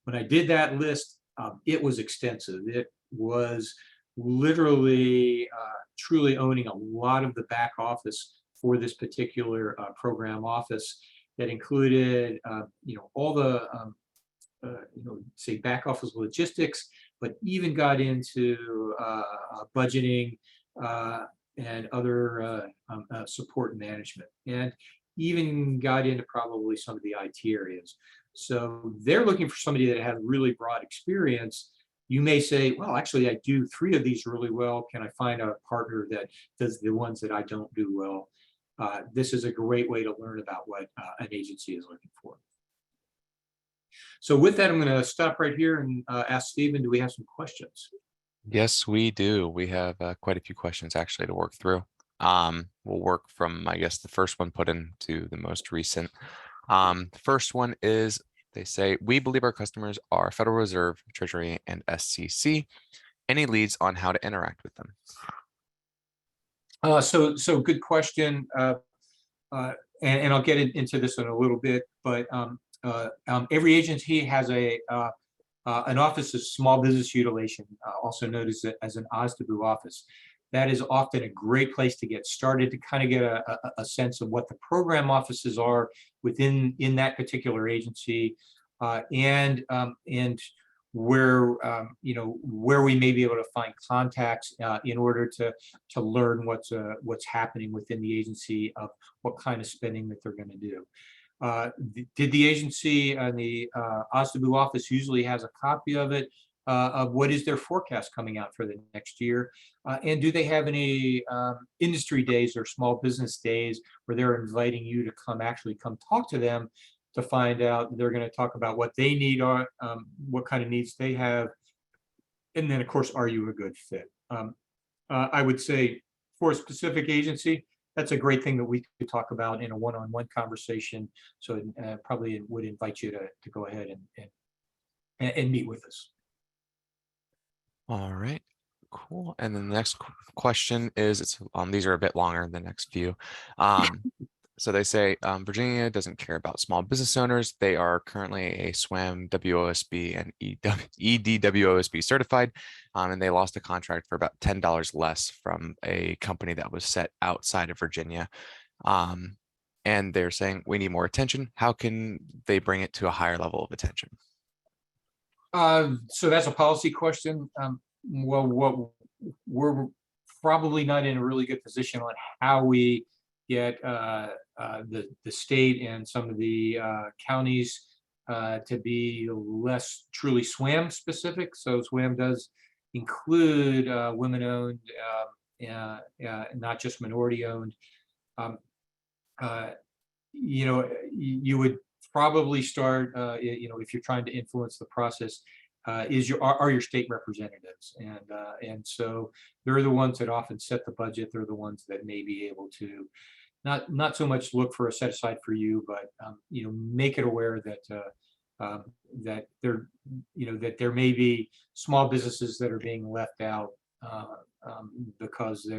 When I did that list, it was extensive. It was literally truly owning a lot of the back office for this particular program office. That included all the say back office logistics, but even got into budgeting and other support management, and even got into probably some of the IT areas. So they're looking for somebody that has really broad experience. You may say, well, actually, I do 3 of these really well. Can I find a partner that does the ones that I don't do well? This is a great way to learn about what an agency is looking for. So with that, I'm going to stop right here and ask Stephen, do we have some questions? Yes, we do. We have quite a few questions actually to work through. We'll work from, I guess, the first one put into the most recent. The first one is they say, we believe our customers are Federal Reserve, Treasury, and SCC. Any leads on how to interact with them? So good question. And I'll get into this in a little bit, but every agency has an Office of Small Business Utilization, also known as an OSDBU office. That is often a great place to get started, to kind of get a sense of what the program offices are within that particular agency, and where where we may be able to find contacts in order to learn what's happening within the agency, of what kind of spending that they're going to do. Did the agency and the OSDBU office usually has a copy of it, of what is their forecast coming out for the next year? And do they have any industry days or small business days where they're inviting you to actually come talk to them, to find out? They're going to talk about what they need, or what kind of needs they have. And then, of course, are you a good fit? I would say for a specific agency, that's a great thing that we could talk about in a one-on-one conversation. So probably would invite you to go ahead and meet with us. All right, cool. And then the next question is, these are a bit longer than the next few. So they say, Virginia doesn't care about small business owners. They are currently a SWAM, WOSB, and EDWOSB certified, and they lost a contract for about $10 less from a company that was set outside of Virginia. And they're saying, we need more attention. How can they bring it to a higher level of attention? So that's a policy question. Well, we're probably not in a really good position on how we get the state and some of the counties to be less truly SWAM specific. So SWAM does include women-owned, not just minority-owned. You would probably start, if you're trying to influence the process, are your state representatives, and so they're the ones that often set the budget. They're the ones that may be able to not so much look for a set aside for you, but make it aware that that there may be small businesses that are being left out, because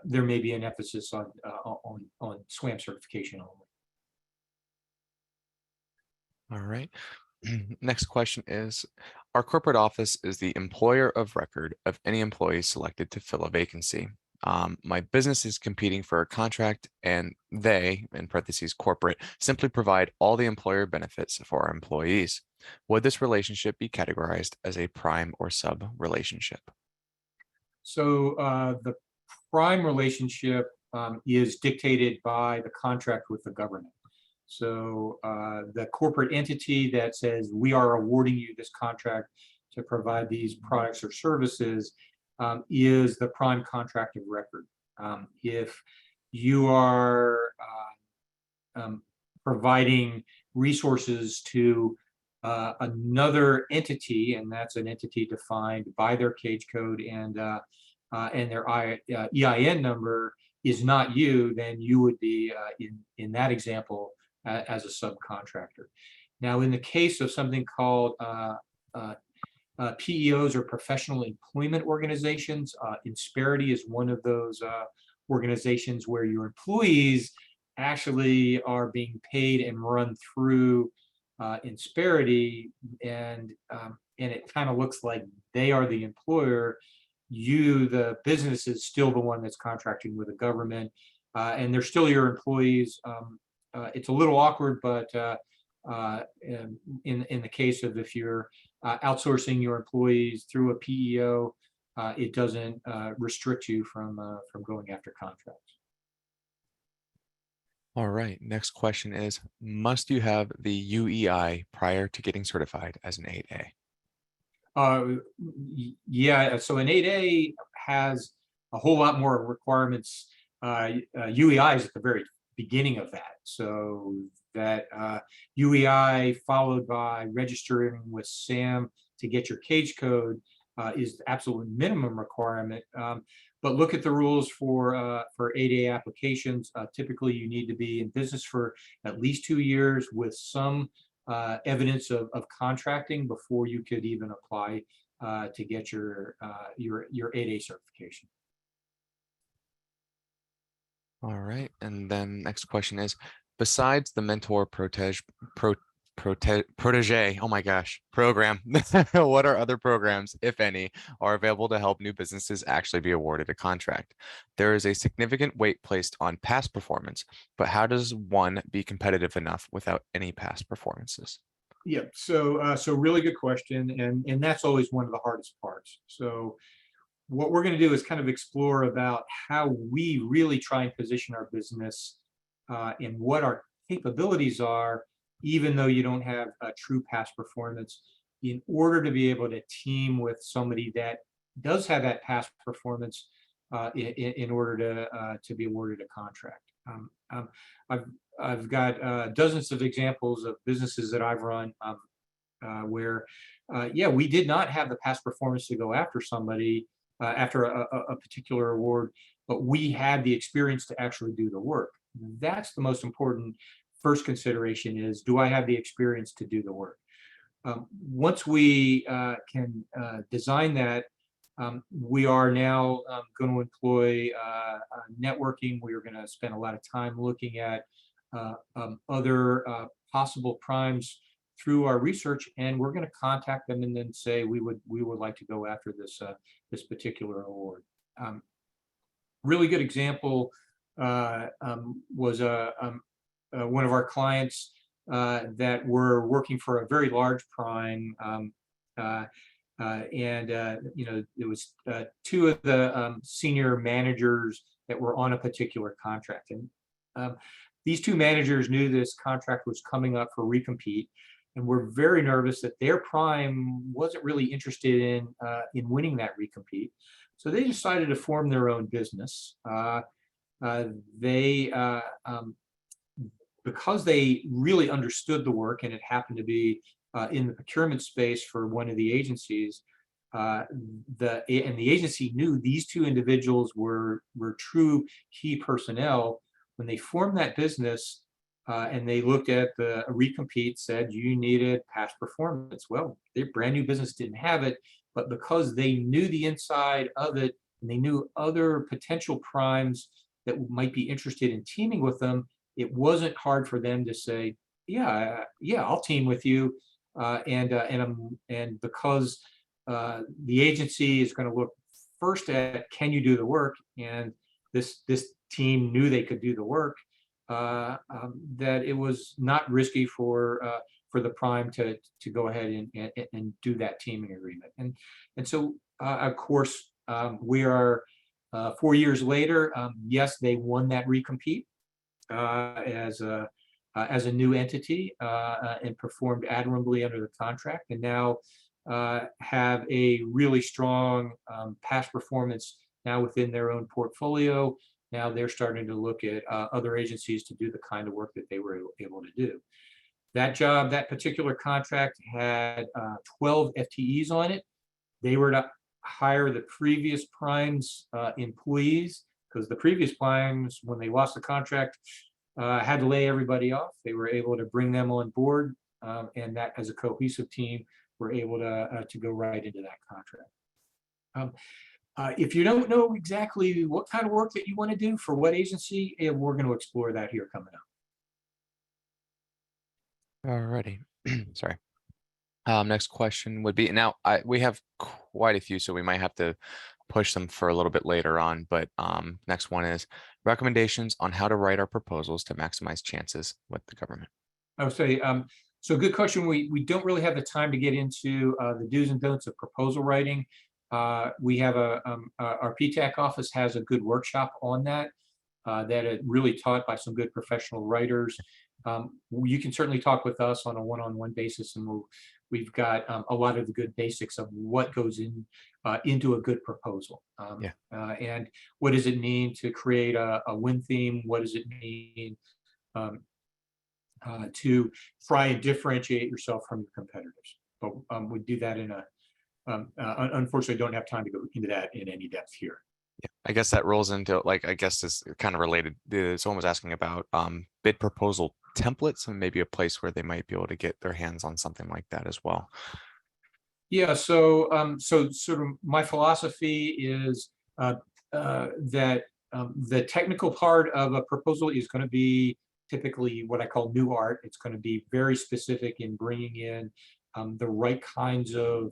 there may be an emphasis on SWAM certification only. All right. Next question is, our corporate office is the employer of record of any employee selected to fill a vacancy. My business is competing for a contract, and they, in parentheses, corporate, simply provide all the employer benefits for our employees. Would this relationship be categorized as a prime or sub relationship? So the prime relationship is dictated by the contract with the government. So the corporate entity that says, we are awarding you this contract to provide these products or services, is the prime contract of record. If you are providing resources to another entity, and that's an entity defined by their cage code and their EIN number is not you, then you would be in that example as a subcontractor. Now, in the case of something called PEOs, or professional employment organizations, Insperity is one of those organizations where your employees actually are being paid and run through Insperity, and it kind of looks like they are the employer. You, the business, is still the one that's contracting with the government, and they're still your employees. It's a little awkward, but in the case of if you're outsourcing your employees through a PEO, it doesn't restrict you from going after contracts. All right, next question is, must you have the UEI prior to getting certified as an 8A? Yeah, so an 8A has a whole lot more requirements. UEI is at the very beginning of that. So that UEI followed by registering with SAM to get your cage code is the absolute minimum requirement. but look at the rules for 8A applications. Typically, you need to be in business for at least 2 years with some evidence of contracting before you could even apply to get your 8A certification. All right. And then next question is, besides the mentor protege, oh my gosh, program, what are other programs, if any, are available to help new businesses actually be awarded a contract? There is a significant weight placed on past performance, but how does one be competitive enough without any past performances? Yeah, so really good question, and that's always one of the hardest parts. So what we're going to do is kind of explore about how we really try and position our business and what our capabilities are, even though you don't have a true past performance, in order to be able to team with somebody that does have that past performance in order to be awarded a contract. I've I've got dozens of examples of businesses that I've run where, yeah, we did not have the past performance to go after somebody after a particular award, but we had the experience to actually do the work. That's the most important first consideration is, do I have the experience to do the work? Once we can design that, we are now going to employ networking. We are going to spend a lot of time looking at other possible primes through our research, and we're going to contact them and then say we would like to go after this particular award. Really good example was one of our clients that were working for a very large prime, and it was two of the senior managers that were on a particular contract, and these two managers knew this contract was coming up for recompete, and were very nervous that their prime wasn't really interested in winning that recompete. So they decided to form their own business. Because they really understood the work, and it happened to be in the procurement space for one of the agencies, the agency knew these two individuals were true key personnel. When they formed that business and they looked at the recompete, said you needed past performance. Well, their brand new business didn't have it, but because they knew the inside of it and they knew other potential primes that might be interested in teaming with them, it wasn't hard for them to say, yeah, I'll team with you. And because the agency is going to look first at, can you do the work? And this team knew they could do the work, that it was not risky for the prime to go ahead and do that teaming agreement. And so, of course, we are 4 years later. Yes, they won that recompete as a new entity and performed admirably under the contract, and now have a really strong past performance now within their own portfolio. Now they're starting to look at other agencies to do the kind of work that they were able to do. That particular contract had 12 FTEs on it. They were to hire the previous prime's employees, because the previous primes, when they lost the contract, had to lay everybody off. They were able to bring them on board, and that as a cohesive team, were able to go right into that contract. If you don't know exactly what kind of work that you want to do for what agency, we're going to explore that here coming up. All righty. Sorry. Next question would be, now we have quite a few, so we might have to push them for a little bit later on, but next one is recommendations on how to write our proposals to maximize chances with the government. I would say, so good question. We don't really have the time to get into the do's and don'ts of proposal writing. We have our PTAC office has a good workshop on that, that is really taught by some good professional writers. You can certainly talk with us on a one-on-one basis, and we've got a lot of the good basics of what goes into a good proposal. And what does it mean to create a win theme? What does it mean to try and differentiate yourself from your competitors? But we do that in unfortunately, don't have time to go into that in any depth here. Yeah, I guess that rolls into like, I guess this kind of related. Someone was asking about bid proposal templates and maybe a place where they might be able to get their hands on something like that as well. Yeah, so sort of my philosophy is that the technical part of a proposal is going to be typically what I call new art. It's going to be very specific in bringing in the right kinds of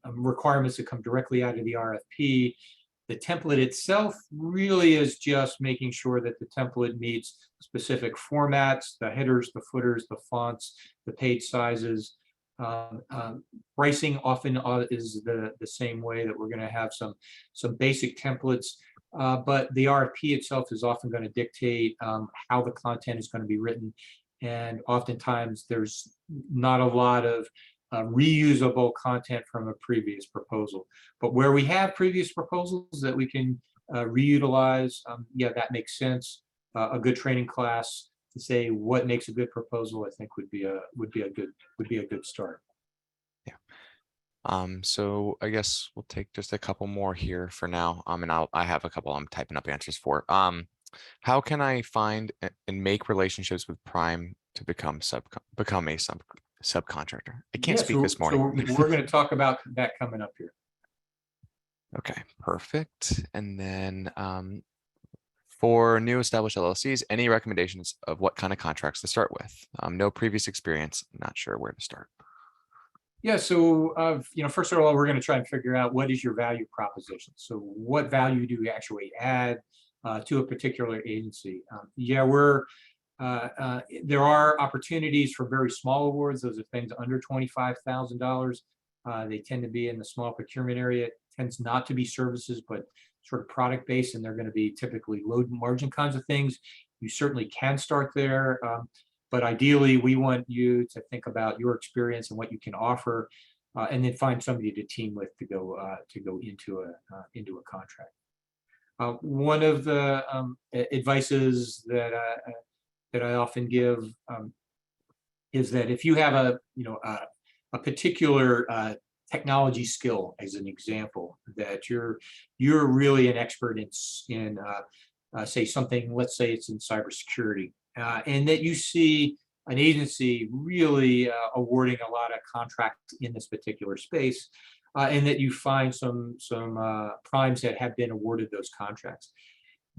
requirements that come directly out of the RFP. The template itself really is just making sure that the template meets specific formats, the headers, the footers, the fonts, the page sizes. Um, um, Pricing often is the same way, that we're going to have some basic templates, but the RFP itself is often going to dictate how the content is going to be written, and oftentimes there's not a lot of reusable content from a previous proposal. But where we have previous proposals that we can reutilize, yeah, that makes sense. A good training class to say what makes a good proposal, I think would be a good start. Yeah. So I guess we'll take just a couple more here for now. And I have a couple I'm typing up answers for. How can I find and make relationships with Prime to become a subcontractor? I can't Yeah, speak this so morning. we're going to talk about that coming up here. Okay, perfect. And then for new established LLCs, any recommendations of what kind of contracts to start with? No previous experience, not sure where to start. Yeah, so first of all, we're going to try and figure out what is your value proposition. So what value do we actually add to a particular agency? Yeah, there are opportunities for very small awards. Those are things under $25,000. They tend to be in the small procurement area. It tends not to be services, but sort of product based, and they're going to be typically low margin kinds of things. You certainly can start there. But ideally, we want you to think about your experience and what you can offer, and then find somebody to team with to go into a contract. One of the advices that I often give is that if you have a particular technology skill, as an example, that you're really an expert in say something, let's say it's in cybersecurity, and that you see an agency really awarding a lot of contracts in this particular space, and that you find some primes that have been awarded those contracts.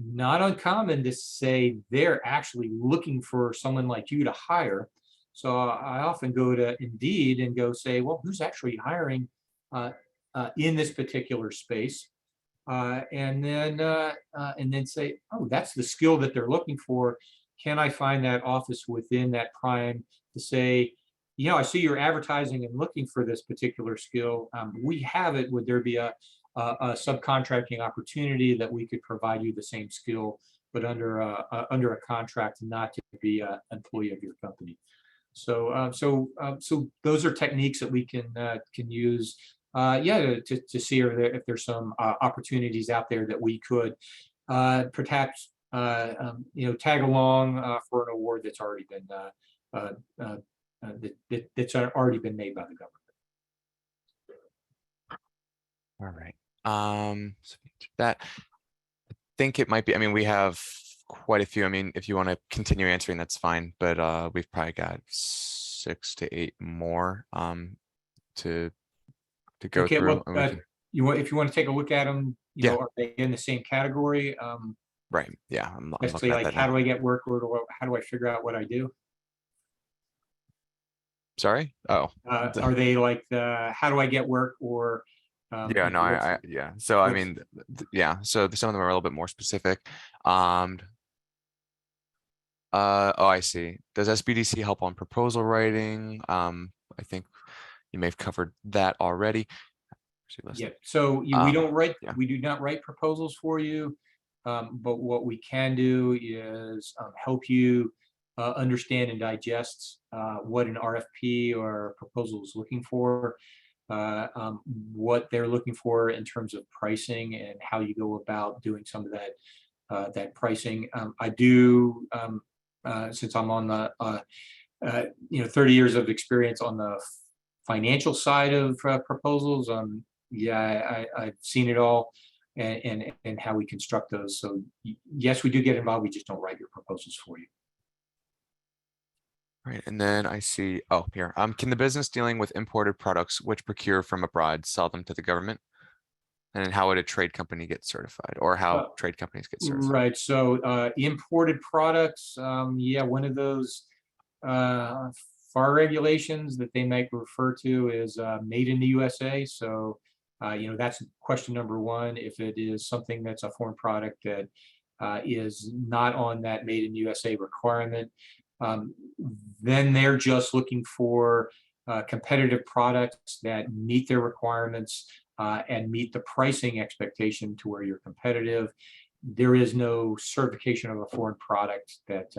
Not uncommon to say they're actually looking for someone like you to hire. So I often go to Indeed and go say, well, who's actually hiring in this particular space? And then say, oh, that's the skill that they're looking for. Can I find that office within that prime to say, I see you're advertising and looking for this particular skill. We have it. Would there be a subcontracting opportunity that we could provide you the same skill, but under a contract, not to be an employee of your company? So those are techniques that we can use, to see if there's some opportunities out there that we could perhaps tag along for an award that's already been that's already been made by the government. All right. So that I think it might be. I mean, we have quite a few. I mean, if you want to continue answering, that's fine. But we've probably got 6 to 8 more to go Okay, through, well, and we can. if you want to take a look at them, Yeah. are they in the same category? Right. Yeah. I'm Basically, looking at like, that how now. do I get work, or how do I figure out what I do? Sorry. Oh. Are they like how do I get work, or Yeah. No. Yeah. So I what's mean, yeah. So some of them are a little bit more specific. Um. Oh, I see. Does SBDC help on proposal writing? I think you may have covered that already. Actually, Yeah, so we don't write, yeah. we do not write proposals for you, but what we can do is help you understand and digest what an RFP or proposal is looking for, what they're looking for in terms of pricing, and how you go about doing some of that pricing. I do, since I'm on the 30 years of experience on the financial side of proposals. Yeah, I've seen it all. and how we construct those. So yes, we do get involved. We just don't write your proposals for you. Right, and then I see, oh, here, can the business dealing with imported products which procure from abroad sell them to the government? And then how would a trade company get certified, or how Uh, trade companies get certified? Right. So imported products, yeah, one of those uh, FAR regulations that they might refer to is made in the USA. So, that's question number one. If it is something that's a foreign product that is not on that made in USA requirement, um, then they're just looking for competitive products that meet their requirements and meet the pricing expectation to where you're competitive. There is no certification of a foreign product that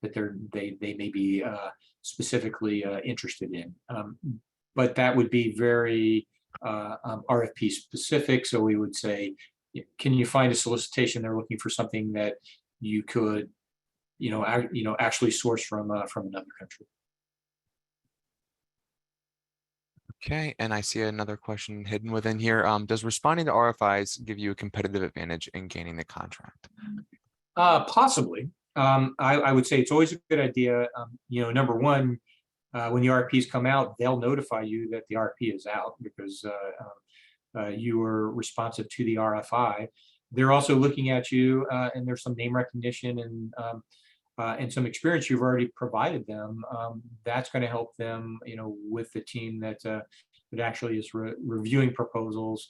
they may be specifically interested in. But that would be very RFP specific. So we would say, can you find a solicitation? They're looking for something that you could, actually source from another country. Okay, and I see another question hidden within here. Does responding to RFIs give you a competitive advantage in gaining the contract? Possibly. I would say it's always a good idea. Number one, when the RFPs come out, they'll notify you that the RFP is out because you were responsive to the RFI. They're also looking at you, and there's some name recognition and some experience you've already provided them. That's going to help them, with the team that actually is reviewing proposals.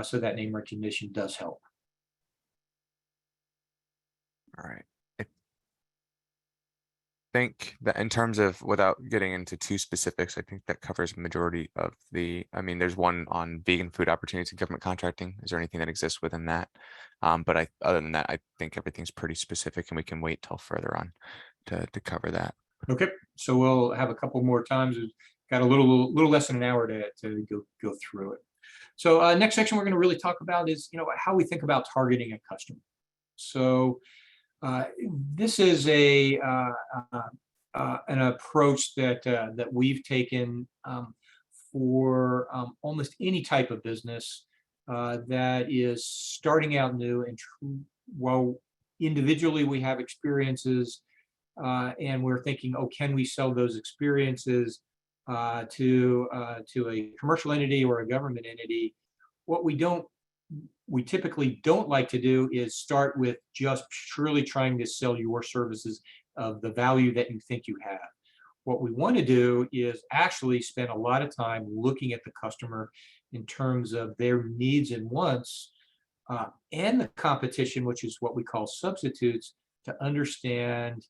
So that name recognition does help. All right. I think that in terms of, without getting into too specifics, I think that covers majority of I mean, there's one on vegan food opportunities in government contracting. Is there anything that exists within that? But other than that, I think everything's pretty specific and we can wait till further on to cover that. Okay, so we'll have a couple more times. We've got a little less than an hour to go through it. So next section we're going to really talk about is how we think about targeting a customer. So this is an approach that we've taken for almost any type of business that is starting out new. And while individually we have experiences and we're thinking, oh, can we sell those experiences to a commercial entity or a government entity? What we typically don't like to do is start with just purely trying to sell your services of the value that you think you have. What we want to do is actually spend a lot of time looking at the customer in terms of their needs and wants and the competition, which is what we call substitutes, to understand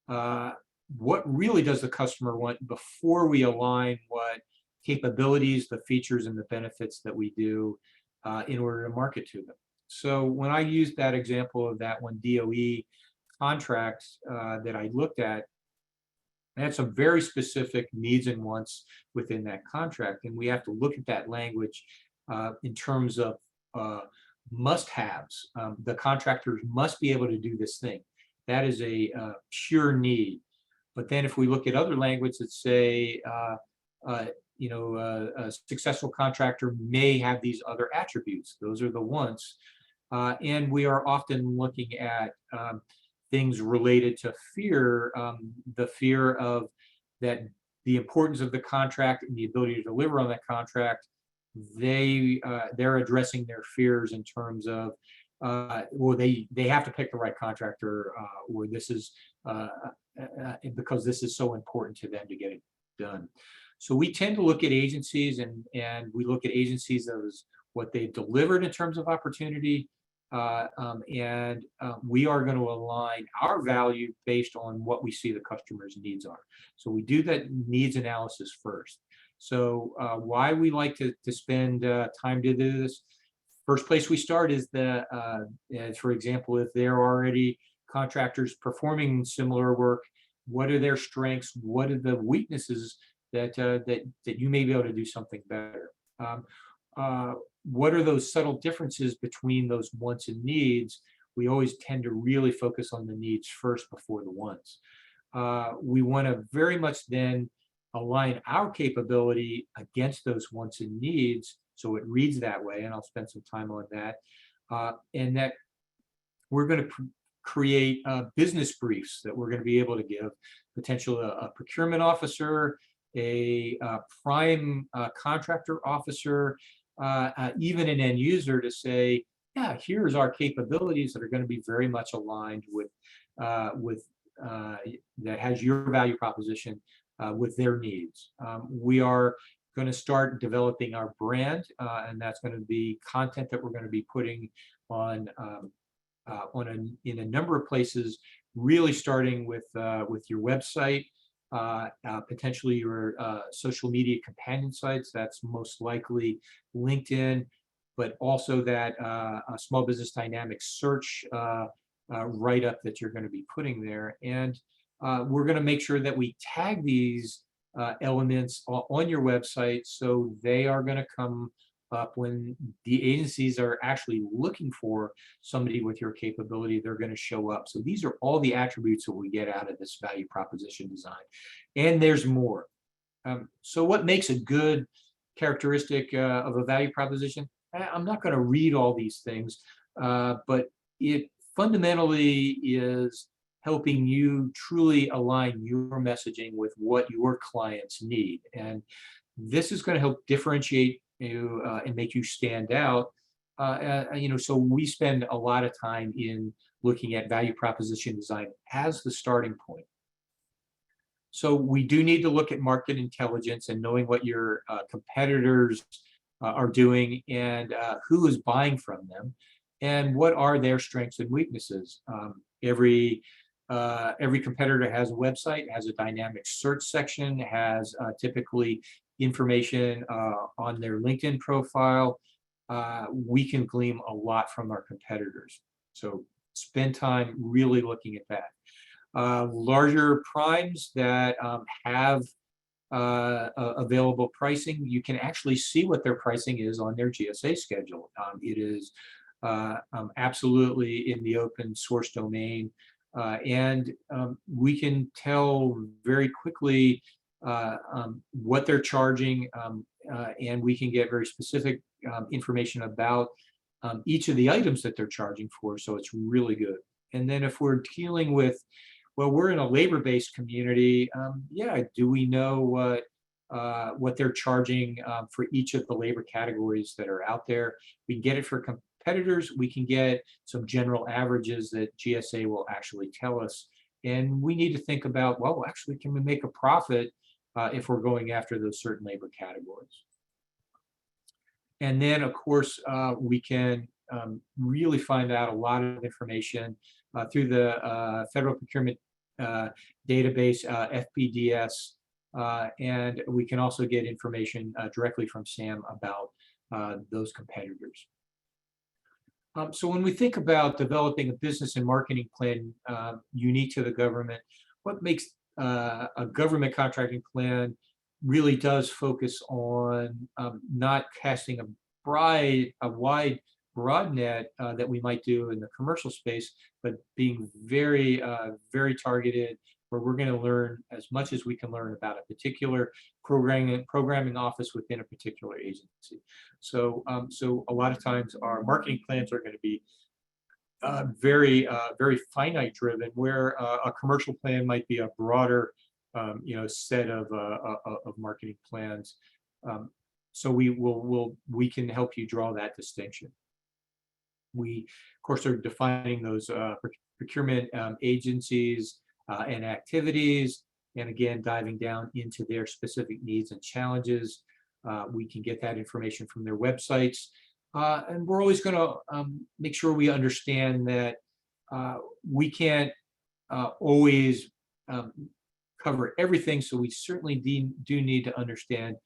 what really does the customer want before we align what capabilities, the features, and the benefits that we do in order to market to them. So when I used that example of that one DOE contract that I looked at, I had some very specific needs and wants within that contract. And we have to look at that language in terms of must-haves. The contractors must be able to do this thing. That is a pure need. But then if we look at other language that say, a successful contractor may have these other attributes. Those are the wants. And we are often looking at things related to fear, the fear of that the importance of the contract and the ability to deliver on that contract. They're addressing their fears in terms of well, they have to pick the right contractor, or this is because this is so important to them to get it done. So we tend to look at agencies and we look at agencies as what they've delivered in terms of opportunity. We are going to align our value based on what we see the customer's needs are. So we do that needs analysis first. So why we like to spend time to do this, first place we start is for example, if they're already contractors performing similar work, what are their strengths? What are the weaknesses that you may be able to do something better? What are those subtle differences between those wants and needs? We always tend to really focus on the needs first before the wants. We want to very much then align our capability against those wants and needs, so it reads that way, and I'll spend some time on that. And that we're going to create business briefs that we're going to be able to give potentially a procurement officer, a prime contractor officer, even an end user to say, yeah, here's our capabilities that are going to be very much aligned with that has your value proposition with their needs. We are going to start developing our brand, and that's going to be content that we're going to be putting on in a number of places, really starting with your website, potentially your social media companion sites. That's most likely LinkedIn, but also that small business dynamics search write-up that you're going to be putting there. And we're going to make sure that we tag these elements on your website, so they are going to come up when the agencies are actually looking for somebody with your capability. They're going to show up. So these are all the attributes that we get out of this value proposition design. And there's more. So what makes a good characteristic of a value proposition? I'm not going to read all these things, but it fundamentally is helping you truly align your messaging with what your clients need. And this is going to help differentiate you and make you stand out. So we spend a lot of time in looking at value proposition design as the starting point. So we do need to look at market intelligence and knowing what your competitors are doing and who is buying from them and what are their strengths and weaknesses. Every competitor has a website, has a dynamic search section, has typically information on their LinkedIn profile. We can glean a lot from our competitors. So spend time really looking at that. Larger primes that have available pricing, you can actually see what their pricing is on their GSA schedule. It is absolutely in the open source domain. And we can tell very quickly what they're charging, and we can get very specific information about each of the items that they're charging for. So it's really good. And then if we're dealing with, well, we're in a labor-based community, yeah, do we know what they're charging for each of the labor categories that are out there? We can get it for competitors. We can get some general averages that GSA will actually tell us. And we need to think about, well, actually, can we make a profit if we're going after those certain labor categories? And then, of course, we can really find out a lot of information through the Federal Procurement Database, FBDS, and we can also get information directly from SAM about those competitors. So when we think about developing a business and marketing plan unique to the government, what makes a government contracting plan really does focus on not casting a wide, broad net that we might do in the commercial space, but being very, very targeted, where we're going to learn as much as we can learn about a particular programming office within a particular agency. So a lot of times our marketing plans are going to be very finite driven, where a commercial plan might be a broader set of marketing plans. So we can help you draw that distinction. We, of course, are defining those procurement agencies and activities, and again, diving down into their specific needs and challenges. We can get that information from their websites. And we're always going to make sure we understand that we can't always cover everything, so we certainly do need to understand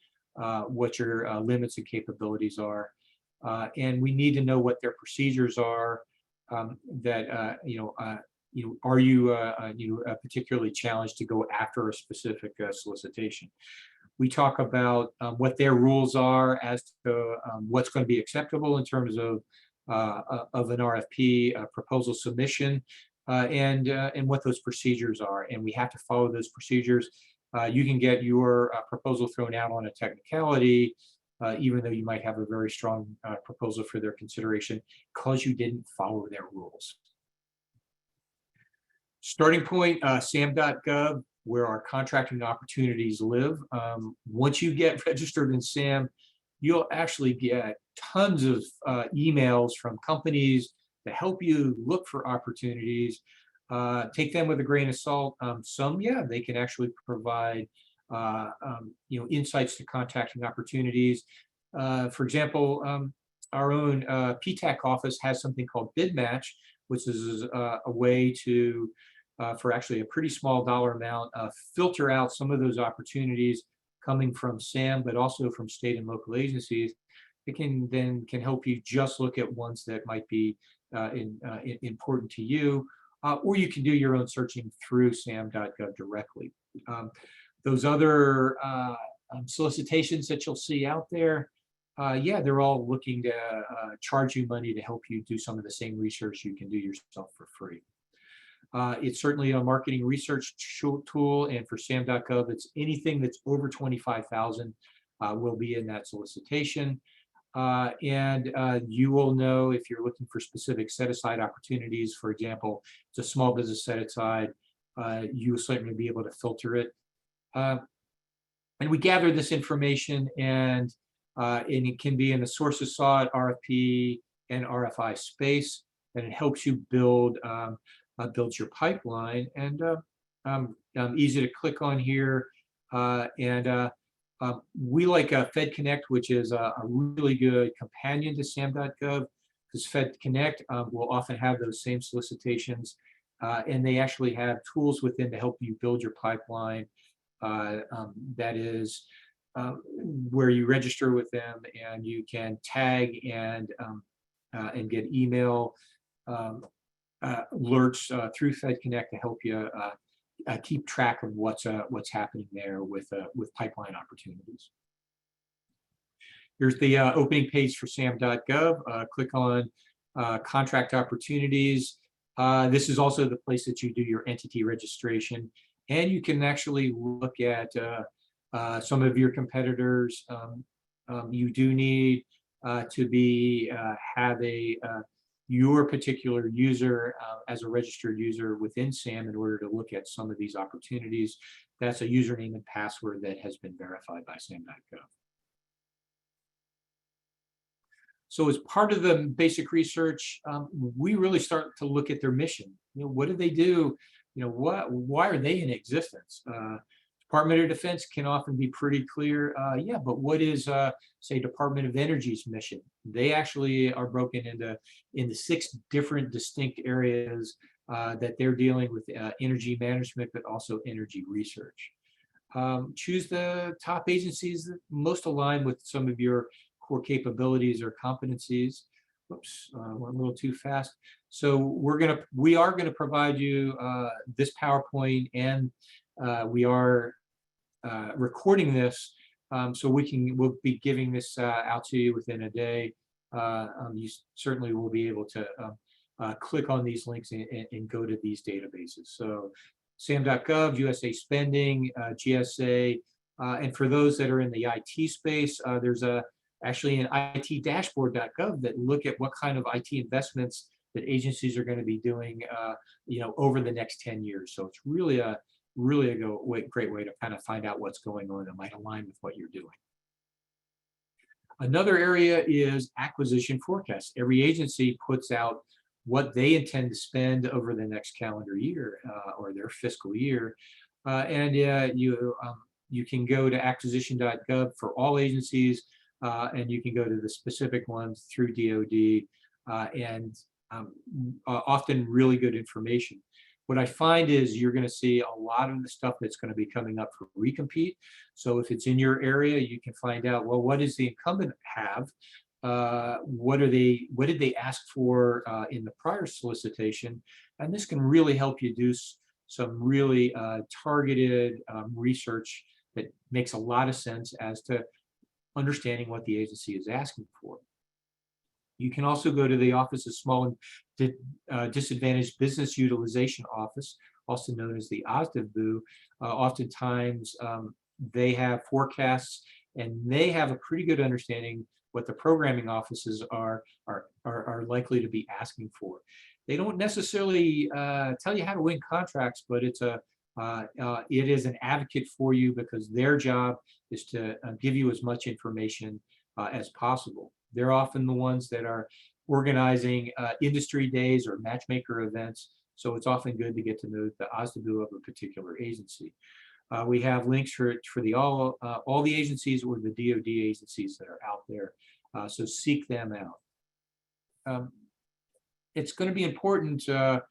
what your limits and capabilities are. And we need to know what their procedures are. Are you particularly challenged to go after a specific solicitation? We talk about what their rules are as to what's going to be acceptable in terms of an RFP proposal submission, and what those procedures are. And we have to follow those procedures. You can get your proposal thrown out on a technicality, even though you might have a very strong proposal for their consideration because you didn't follow their rules. Starting point, sam.gov, where our contracting opportunities live. Once you get registered in SAM, you'll actually get tons of emails from companies to help you look for opportunities. Take them with a grain of salt. Some, yeah, they can actually provide insights to contracting opportunities. For example, our own PTAC office has something called Bid Match, which is a way to, for actually a pretty small dollar amount, filter out some of those opportunities coming from SAM, but also from state and local agencies. It can help you just look at ones that might be important to you, or you can do your own searching through sam.gov directly. Those other solicitations that you'll see out there, yeah, they're all looking to charge you money to help you do some of the same research you can do yourself for free. It's certainly a marketing research tool, and for sam.gov, it's anything that's over 25,000 will be in that solicitation. And you will know if you're looking for specific set-aside opportunities. For example, it's a small business set-aside, you will certainly be able to filter it. And we gather this information, and it can be in the sources sought, RFP, and RFI space, and it helps you build your pipeline. And easy to click on here. We like Fed Connect, which is a really good companion to sam.gov, because Fed Connect will often have those same solicitations, and they actually have tools within to help you build your pipeline. That is where you register with them, and you can tag and get email alerts through Fed Connect to help you keep track of what's happening there with pipeline opportunities. Here's the opening page for sam.gov. Click on contract opportunities. This is also the place that you do your entity registration, and you can actually look at some of your competitors. You do need to have your particular user as a registered user within SAM in order to look at some of these opportunities. That's a username and password that has been verified by sam.gov. So as part of the basic research, we really start to look at their mission. What do they do? Why are they in existence? Department of Defense can often be pretty clear. Yeah, but what is, say, Department of Energy's mission? They actually are broken into 6 different distinct areas that they're dealing with: energy management, but also energy research. Choose the top agencies that most align with some of your core capabilities or competencies. Whoops, went a little too fast. So we are gonna provide you this PowerPoint, and we are recording this, so we'll be giving this out to you within a day. You certainly will be able to click on these links and go to these databases. So sam.gov, USA Spending, GSA, and for those that are in the IT space, there's actually an IT-dashboard.gov that look at what kind of IT investments that agencies are going to be doing over the next 10 years. So it's really a great way to kind of find out what's going on that might align with what you're doing. Another area is acquisition forecasts. Every agency puts out what they intend to spend over the next calendar year or their fiscal year. You can go to acquisition.gov for all agencies, and you can go to the specific ones through DoD, and often really good information. What I find is you're going to see a lot of the stuff that's going to be coming up for recompete. So if it's in your area, you can find out, well, what does the incumbent have? What did they ask for in the prior solicitation? And this can really help you do some really targeted research that makes a lot of sense as to understanding what the agency is asking for. You can also go to the Office of Small and Disadvantaged Business Utilization Office, also known as the OSDBU. Oftentimes, they have forecasts and they have a pretty good understanding what the programming offices are likely to be asking for. They don't necessarily tell you how to win contracts, but it is an advocate for you because their job is to give you as much information as possible. They're often the ones that are organizing industry days or matchmaker events. So it's often good to get to know the OSDBU of a particular agency. We have links for all the agencies or the DoD agencies that are out there. So seek them out. It's going to be important that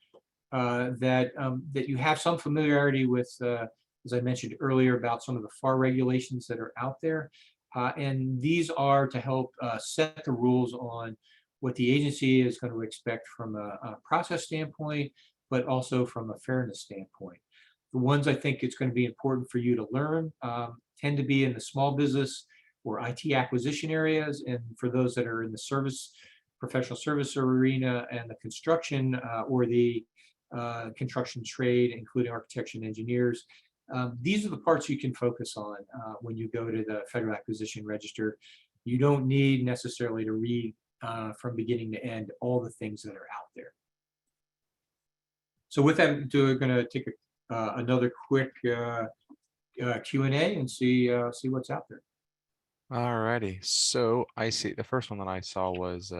you have some familiarity with, as I mentioned earlier, about some of the FAR regulations that are out there. And these are to help set the rules on what the agency is going to expect from a process standpoint, but also from a fairness standpoint. The ones I think it's going to be important for you to learn tend to be in the small business or IT acquisition areas, and for those that are in the professional service arena and the construction or the construction trade, including architects and engineers. These are the parts you can focus on when you go to the Federal Acquisition Register. You don't need necessarily to read from beginning to end all the things that are out there. So with that, we're going to take another quick Q&A and see what's out there. Alrighty, so I see the first one that I saw was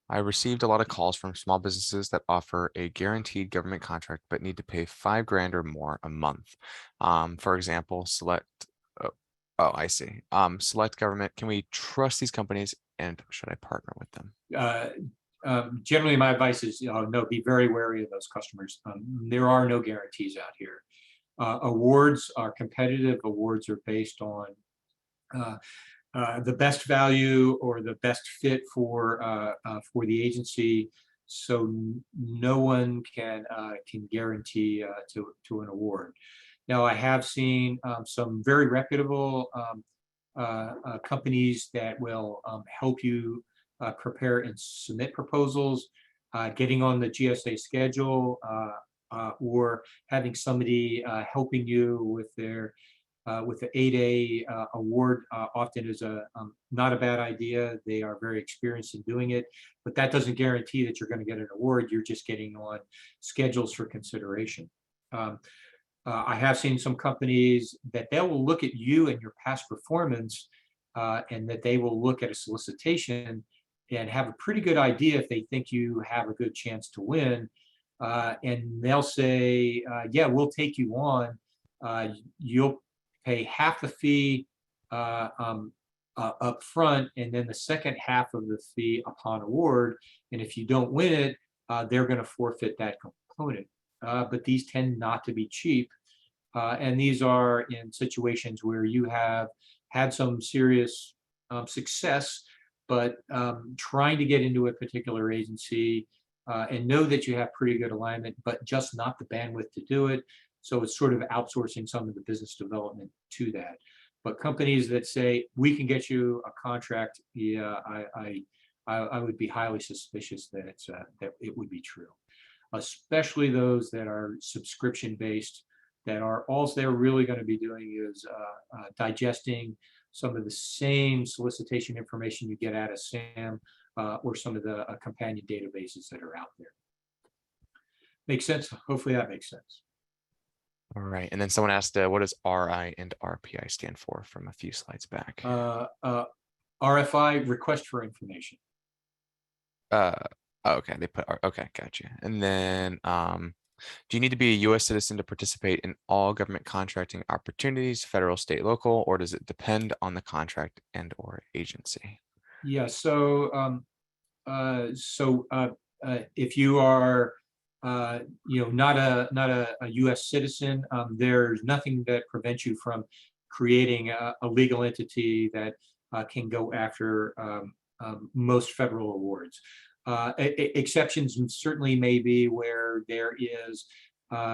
I received a lot of calls from small businesses that offer a guaranteed government contract but need to pay $5,000 or more a month. For example, I see. Select government. Can we trust these companies, and should I partner with them? Generally, my advice is no, be very wary of those customers. There are no guarantees out here. Awards are competitive. Awards are based on the best value or the best fit for the agency. So no one can guarantee to an award. Now, I have seen some very reputable companies that will help you prepare and submit proposals, getting on the GSA schedule, or having somebody helping you with the 8A award often is not a bad idea. They are very experienced in doing it, but that doesn't guarantee that you're going to get an award. You're just getting on schedules for consideration. I have seen some companies that they will look at you and your past performance, and that they will look at a solicitation and have a pretty good idea if they think you have a good chance to win. And they'll say, yeah, we'll take you on. You'll pay half the fee up front, and then the second half of the fee upon award. And if you don't win it, they're going to forfeit that component. But these tend not to be cheap. And these are in situations where you have had some serious success, but trying to get into a particular agency and know that you have pretty good alignment, but just not the bandwidth to do it. So it's sort of outsourcing some of the business development to that. But companies that say, we can get you a contract, yeah, I would be highly suspicious that that it would be true. Especially those that are subscription based, that are all they're really going to be doing is digesting some of the same solicitation information you get out of SAM or some of the companion databases that are out there. Makes sense? Hopefully that makes sense. All right, and then someone asked, what does RI and RPI stand for from a few slides back? RFI, request for information. Okay, they put, okay, gotcha. And then, do you need to be a U.S. citizen to participate in all government contracting opportunities, federal, state, local, or does it depend on the contract and or agency? Yeah, so if you are not a U.S. citizen, there's nothing that prevents you from creating a legal entity that can go after most federal awards. Exceptions certainly may be where there is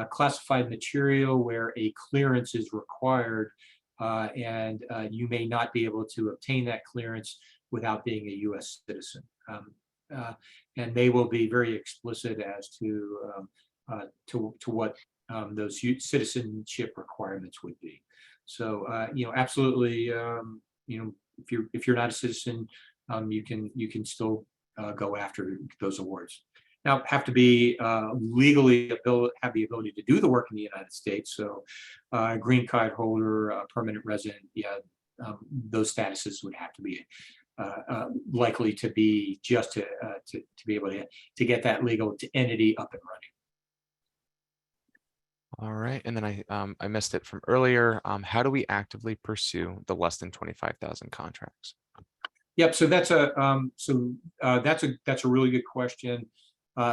classified material where a clearance is required, and you may not be able to obtain that clearance without being a U.S. citizen. And they will be very explicit as to what those citizenship requirements would be. So absolutely, if you're not a citizen, you can still go after those awards. Now, have to be legally have the ability to do the work in the United States. So, green card holder, permanent resident, yeah, those statuses would have to be likely to be just to be able to get that legal entity up and running. All right, and then I missed it from earlier. How do we actively pursue the less than 25,000 contracts? Yep. So that's a really good question.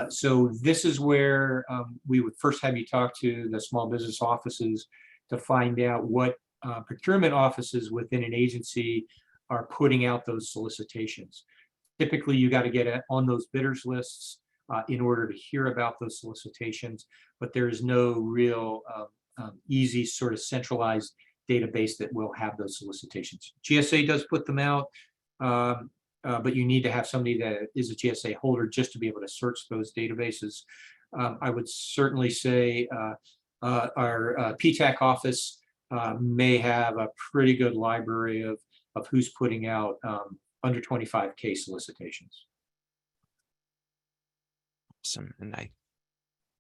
So this is where we would first have you talk to the small business offices to find out what procurement offices within an agency are putting out those solicitations. Typically, you got to get on those bidders lists in order to hear about those solicitations, but there is no real easy sort of centralized database that will have those solicitations. GSA does put them out, but you need to have somebody that is a GSA holder just to be able to search those databases. I would certainly say our PTAC office may have a pretty good library of who's putting out under 25K solicitations. Awesome. And I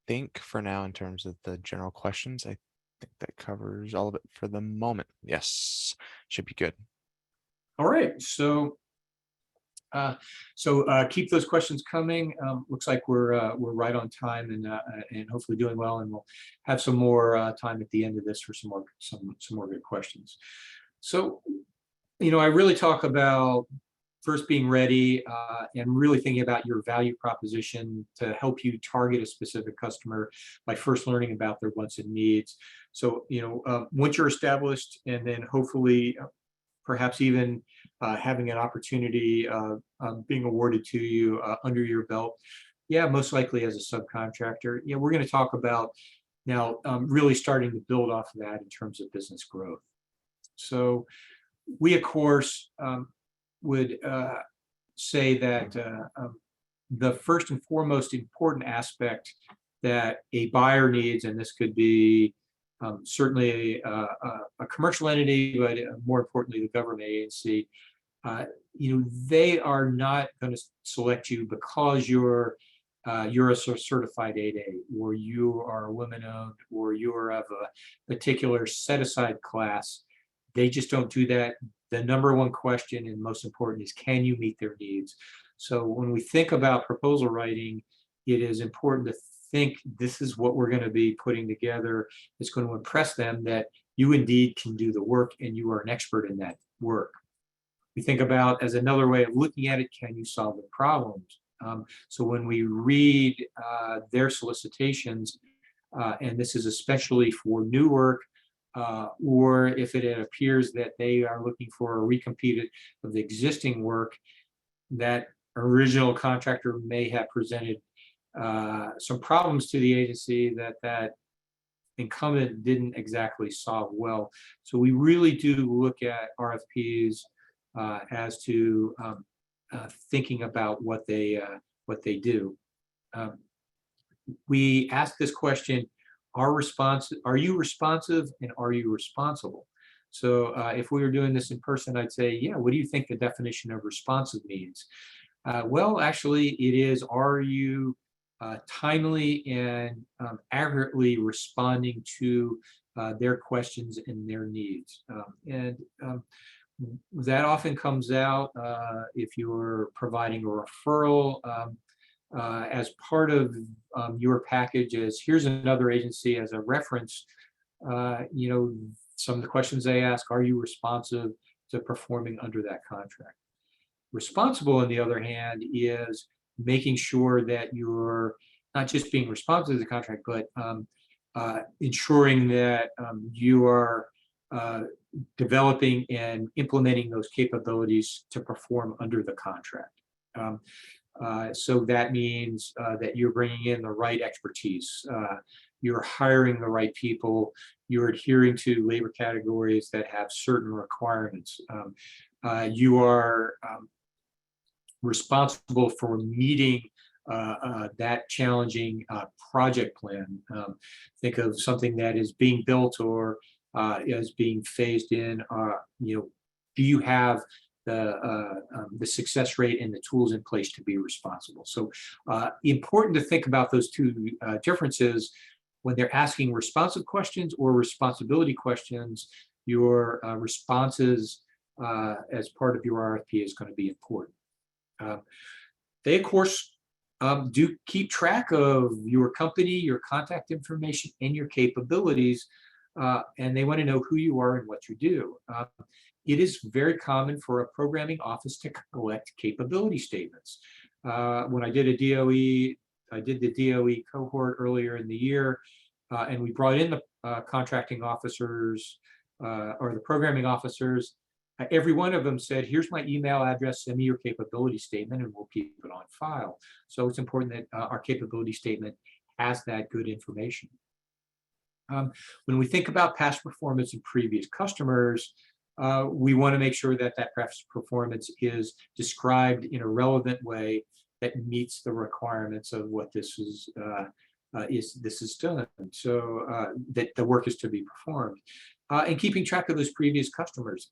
think for now, in terms of the general questions, I think that covers all of it for the moment. Yes, should be good. All right. So keep those questions coming. Looks like we're right on time and hopefully doing well, and we'll have some more time at the end of this for some more good questions. So, I really talk about first being ready and really thinking about your value proposition to help you target a specific customer by first learning about their wants and needs. So, once you're established, and then hopefully perhaps even having an opportunity being awarded to you under your belt, yeah, most likely as a subcontractor. Yeah, we're going to talk about now really starting to build off of that in terms of business growth. So we, of course, would say that the first and foremost important aspect that a buyer needs, and this could be certainly a commercial entity, but more importantly, the government agency, they are not going to select you because you're a certified 8A, or you are women-owned, or you are of a particular set-aside class. They just don't do that. The number one question and most important is, can you meet their needs? So when we think about proposal writing, it is important to think this is what we're going to be putting together. It's going to impress them that you indeed can do the work and you are an expert in that work. We think about, as another way of looking at it, can you solve the problems? So when we read their solicitations, and this is especially for new work, or if it appears that they are looking for a recompete of the existing work, that original contractor may have presented some problems to the agency that incumbent didn't exactly solve well. So we really do look at RFPs as to thinking about what they do. We ask this question: are you responsive, and are you responsible? So if we were doing this in person, I'd say, yeah, what do you think the definition of responsive means? Well, actually, it is, are you timely and accurately responding to their questions and their needs? That often comes out if you're providing a referral as part of your package. As here's another agency as a reference. Some of the questions they ask: are you responsive to performing under that contract? Responsible, on the other hand, is making sure that you're not just being responsive to the contract, but ensuring that you are developing and implementing those capabilities to perform under the contract. So that means that you're bringing in the right expertise, you're hiring the right people, you're adhering to labor categories that have certain requirements. You are responsible for meeting that challenging project plan. Think of something that is being built or is being phased in, do you have the success rate and the tools in place to be responsible? So important to think about those two differences when they're asking responsive questions or responsibility questions. Your responses as part of your RFP is going to be important. They, of course, do keep track of your company, your contact information, and your capabilities, and they want to know who you are and what you do. It is very common for a programming office to collect capability statements. When I did a DOE, I did the DOE cohort earlier in the year, and we brought in the contracting officers or the programming officers. Every one of them said, here's my email address, send me your capability statement, and we'll keep it on file. So it's important that our capability statement has that good information. When we think about past performance and previous customers, we want to make sure that that past performance is described in a relevant way that meets the requirements of what this is done. So that the work is to be performed. And keeping track of those previous customers.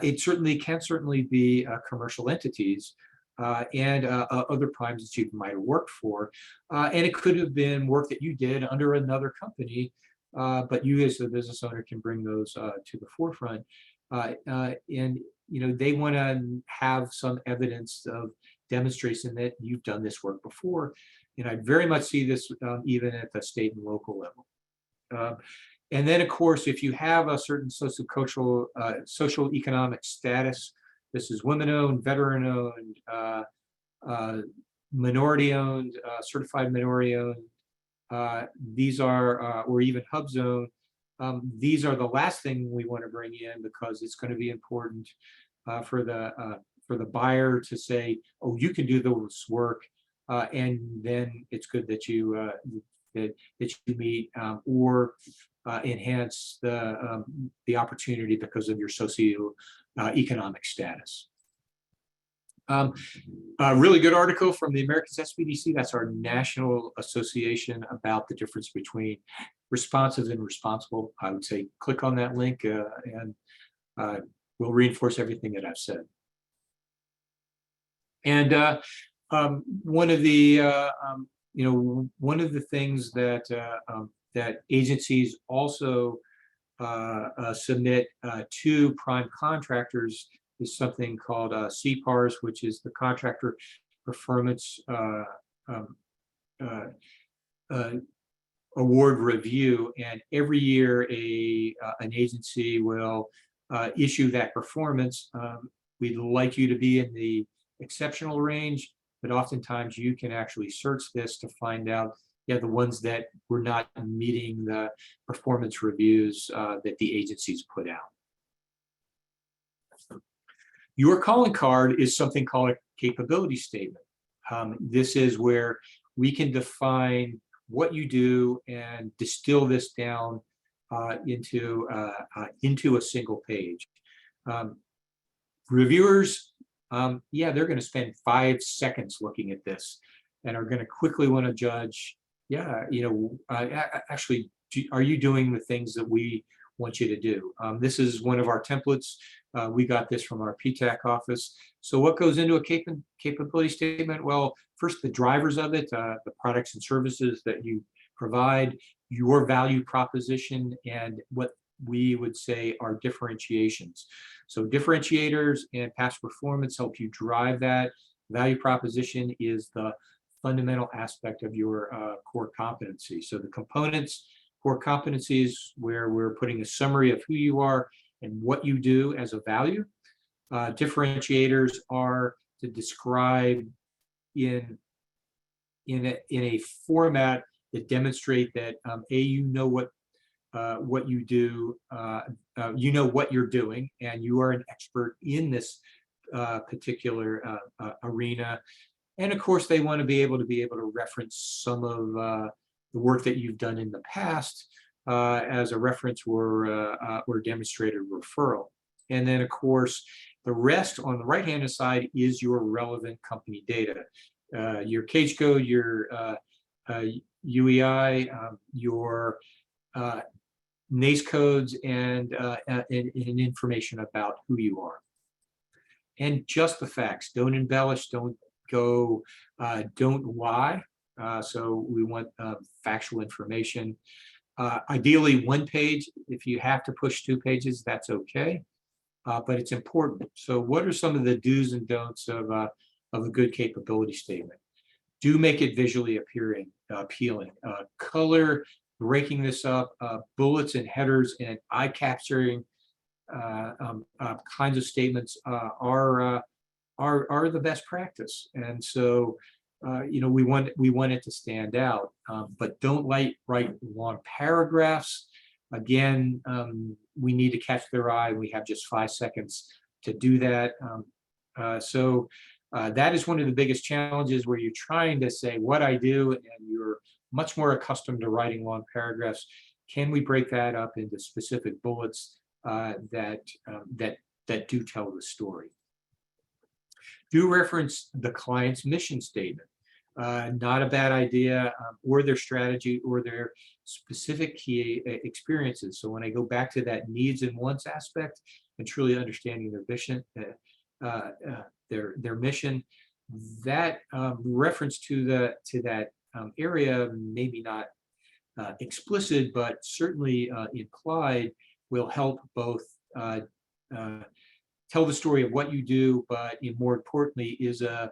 It can certainly be commercial entities and other primes that you might have worked for. And it could have been work that you did under another company, but you as the business owner can bring those to the forefront. And they want to have some evidence of demonstration that you've done this work before. And I very much see this even at the state and local level. And then, of course, if you have a certain social economic status, this is women-owned, veteran-owned, minority-owned, certified minority-owned. These are, or even hub-zone. These are the last thing we want to bring in because it's going to be important for the buyer to say, "Oh, you can do this work," and then it's good that you meet or enhance the opportunity because of your socio-economic status. A really good article from the Americas SBDC, that's our national association, about the difference between responsive and responsible. I would say click on that link and we'll reinforce everything that I've said. And one of the things that agencies also submit to prime contractors is something called CPARS, which is the Contractor Performance Award Review. And every year an agency will issue that performance. We'd like you to be in the exceptional range, but oftentimes you can actually search this to find out the ones that were not meeting the performance reviews that the agencies put out. Your calling card is something called a capability statement. This is where we can define what you do and distill this down into a single page. Reviewers, they're going to spend 5 seconds looking at this and are going to quickly want to judge, actually, are you doing the things that we want you to do? This is one of our templates. We got this from our PTAC office. So what goes into a capability statement? Well, first, the drivers of it, the products and services that you provide, your value proposition, and what we would say are differentiations. So differentiators and past performance help you drive that. Value proposition is the fundamental aspect of your core competency. So the components, core competencies, where we're putting a summary of who you are and what you do as a value. Differentiators are to describe in a format that demonstrate that you know what you do, you know what you're doing, and you are an expert in this particular arena. And of course, they want to be able to reference some of the work that you've done in the past as a reference or demonstrated referral. And then, of course, the rest on the right-hand side is your relevant company data, your cage code, your UEI, your NACE codes and information about who you are. And just the facts. Don't embellish. Don't go. Don't lie. So we want factual information. Ideally, one page. If you have to push 2 pages, that's okay. But it's important. So what are some of the do's and don'ts of a good capability statement? Do make it visually appealing. Color, breaking this up, bullets and headers and eye-capturing kinds of statements are the best practice. And so, we want it to stand out, but don't write long paragraphs. Again, we need to catch their eye. We have just 5 seconds to do that. So that is one of the biggest challenges, where you're trying to say what I do, and you're much more accustomed to writing long paragraphs. Can we break that up into specific bullets that do tell the story? Do reference the client's mission statement. Not a bad idea, or their strategy, or their specific key experiences. So when I go back to that needs and wants aspect, and truly understanding their vision, their mission, that reference to that area, maybe not explicit, but certainly implied, will help both tell the story of what you do, but more importantly, is a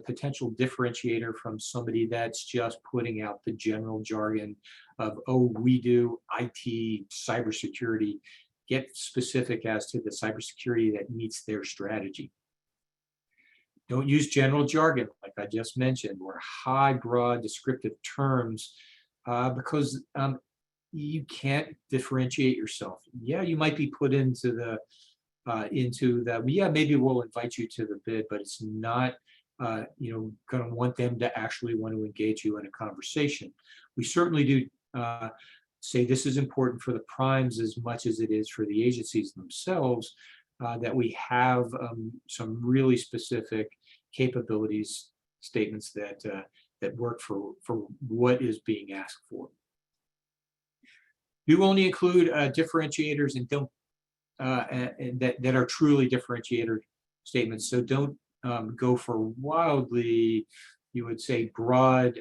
potential differentiator from somebody that's just putting out the general jargon of, oh, we do IT cybersecurity. Get specific as to the cybersecurity that meets their strategy. Don't use general jargon, like I just mentioned, or high, broad, descriptive terms, because you can't differentiate yourself. Yeah, you might be put into the, yeah, maybe we'll invite you to the bid, but it's not, going to want them to actually want to engage you in a conversation. We certainly do say this is important for the primes as much as it is for the agencies themselves, that we have some really specific capabilities statements that work for what is being asked for. Do only include differentiators, and don't and that are truly differentiator statements. So don't go for wildly, you would say, broad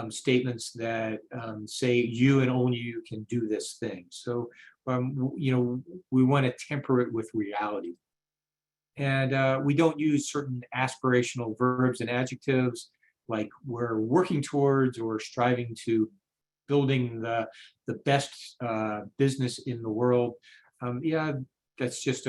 statements that say you and only you can do this thing. So we want to temper it with reality. And we don't use certain aspirational verbs and adjectives, like we're working towards or striving to building the best business in the world. Yeah, that's just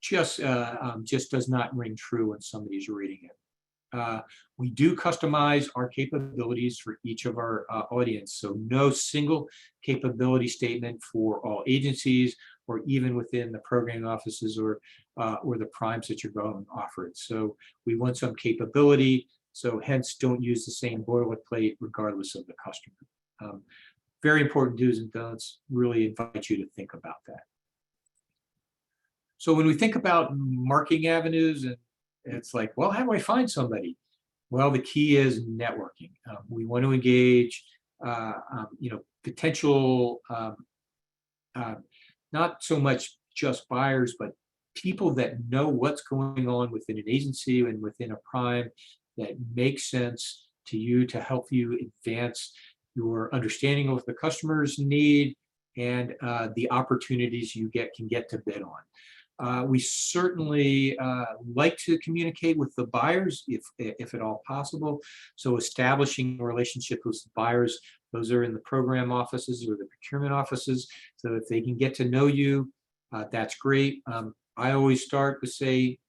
it just does not ring true when somebody's reading it. We do customize our capabilities for each of our audience. So no single capability statement for all agencies, or even within the programming offices or the primes that you're going to offer it. So we want some capability. So hence, don't use the same boilerplate regardless of the customer. Very important do's and don'ts. Really invite you to think about that. So when we think about marketing avenues, and it's like, well, how do I find somebody? Well, the key is networking. We want to engage, potential, not so much just buyers, but people that know what's going on within an agency and within a prime, that makes sense to you, to help you advance your understanding of what the customers need and the opportunities you can get to bid on. We certainly like to communicate with the buyers if at all possible. So establishing a relationship with the buyers, those are in the program offices or the procurement offices. So if they can get to know you, that's great. I always start to say,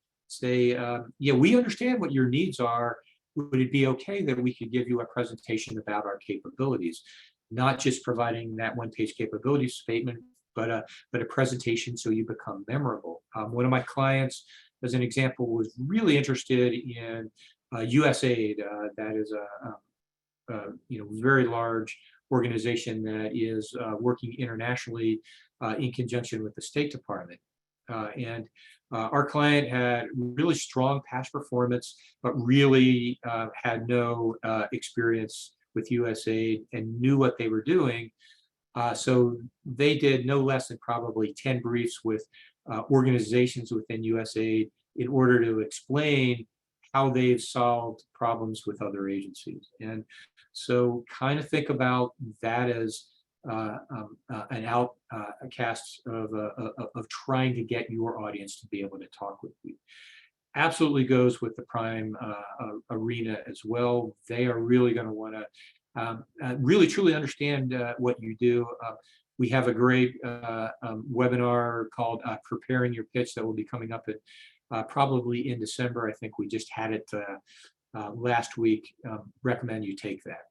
yeah, we understand what your needs are. Would it be okay that we could give you a presentation about our capabilities? Not just providing that one-page capability statement, but a presentation so you become memorable. One of my clients, as an example, was really interested in USAID. That is a very large organization that is working internationally in conjunction with the State Department. And our client had really strong past performance, but really had no experience with USAID and knew what they were doing. So they did no less than probably 10 briefs with organizations within USAID in order to explain how they've solved problems with other agencies. And so kind of think about that as an outcast of trying to get your audience to be able to talk with you. Absolutely goes with the prime arena as well. They are really going to want to really truly understand what you do. We have a great webinar called Preparing Your Pitch that will be coming up at probably in December. I think we just had it last week. Recommend you take that.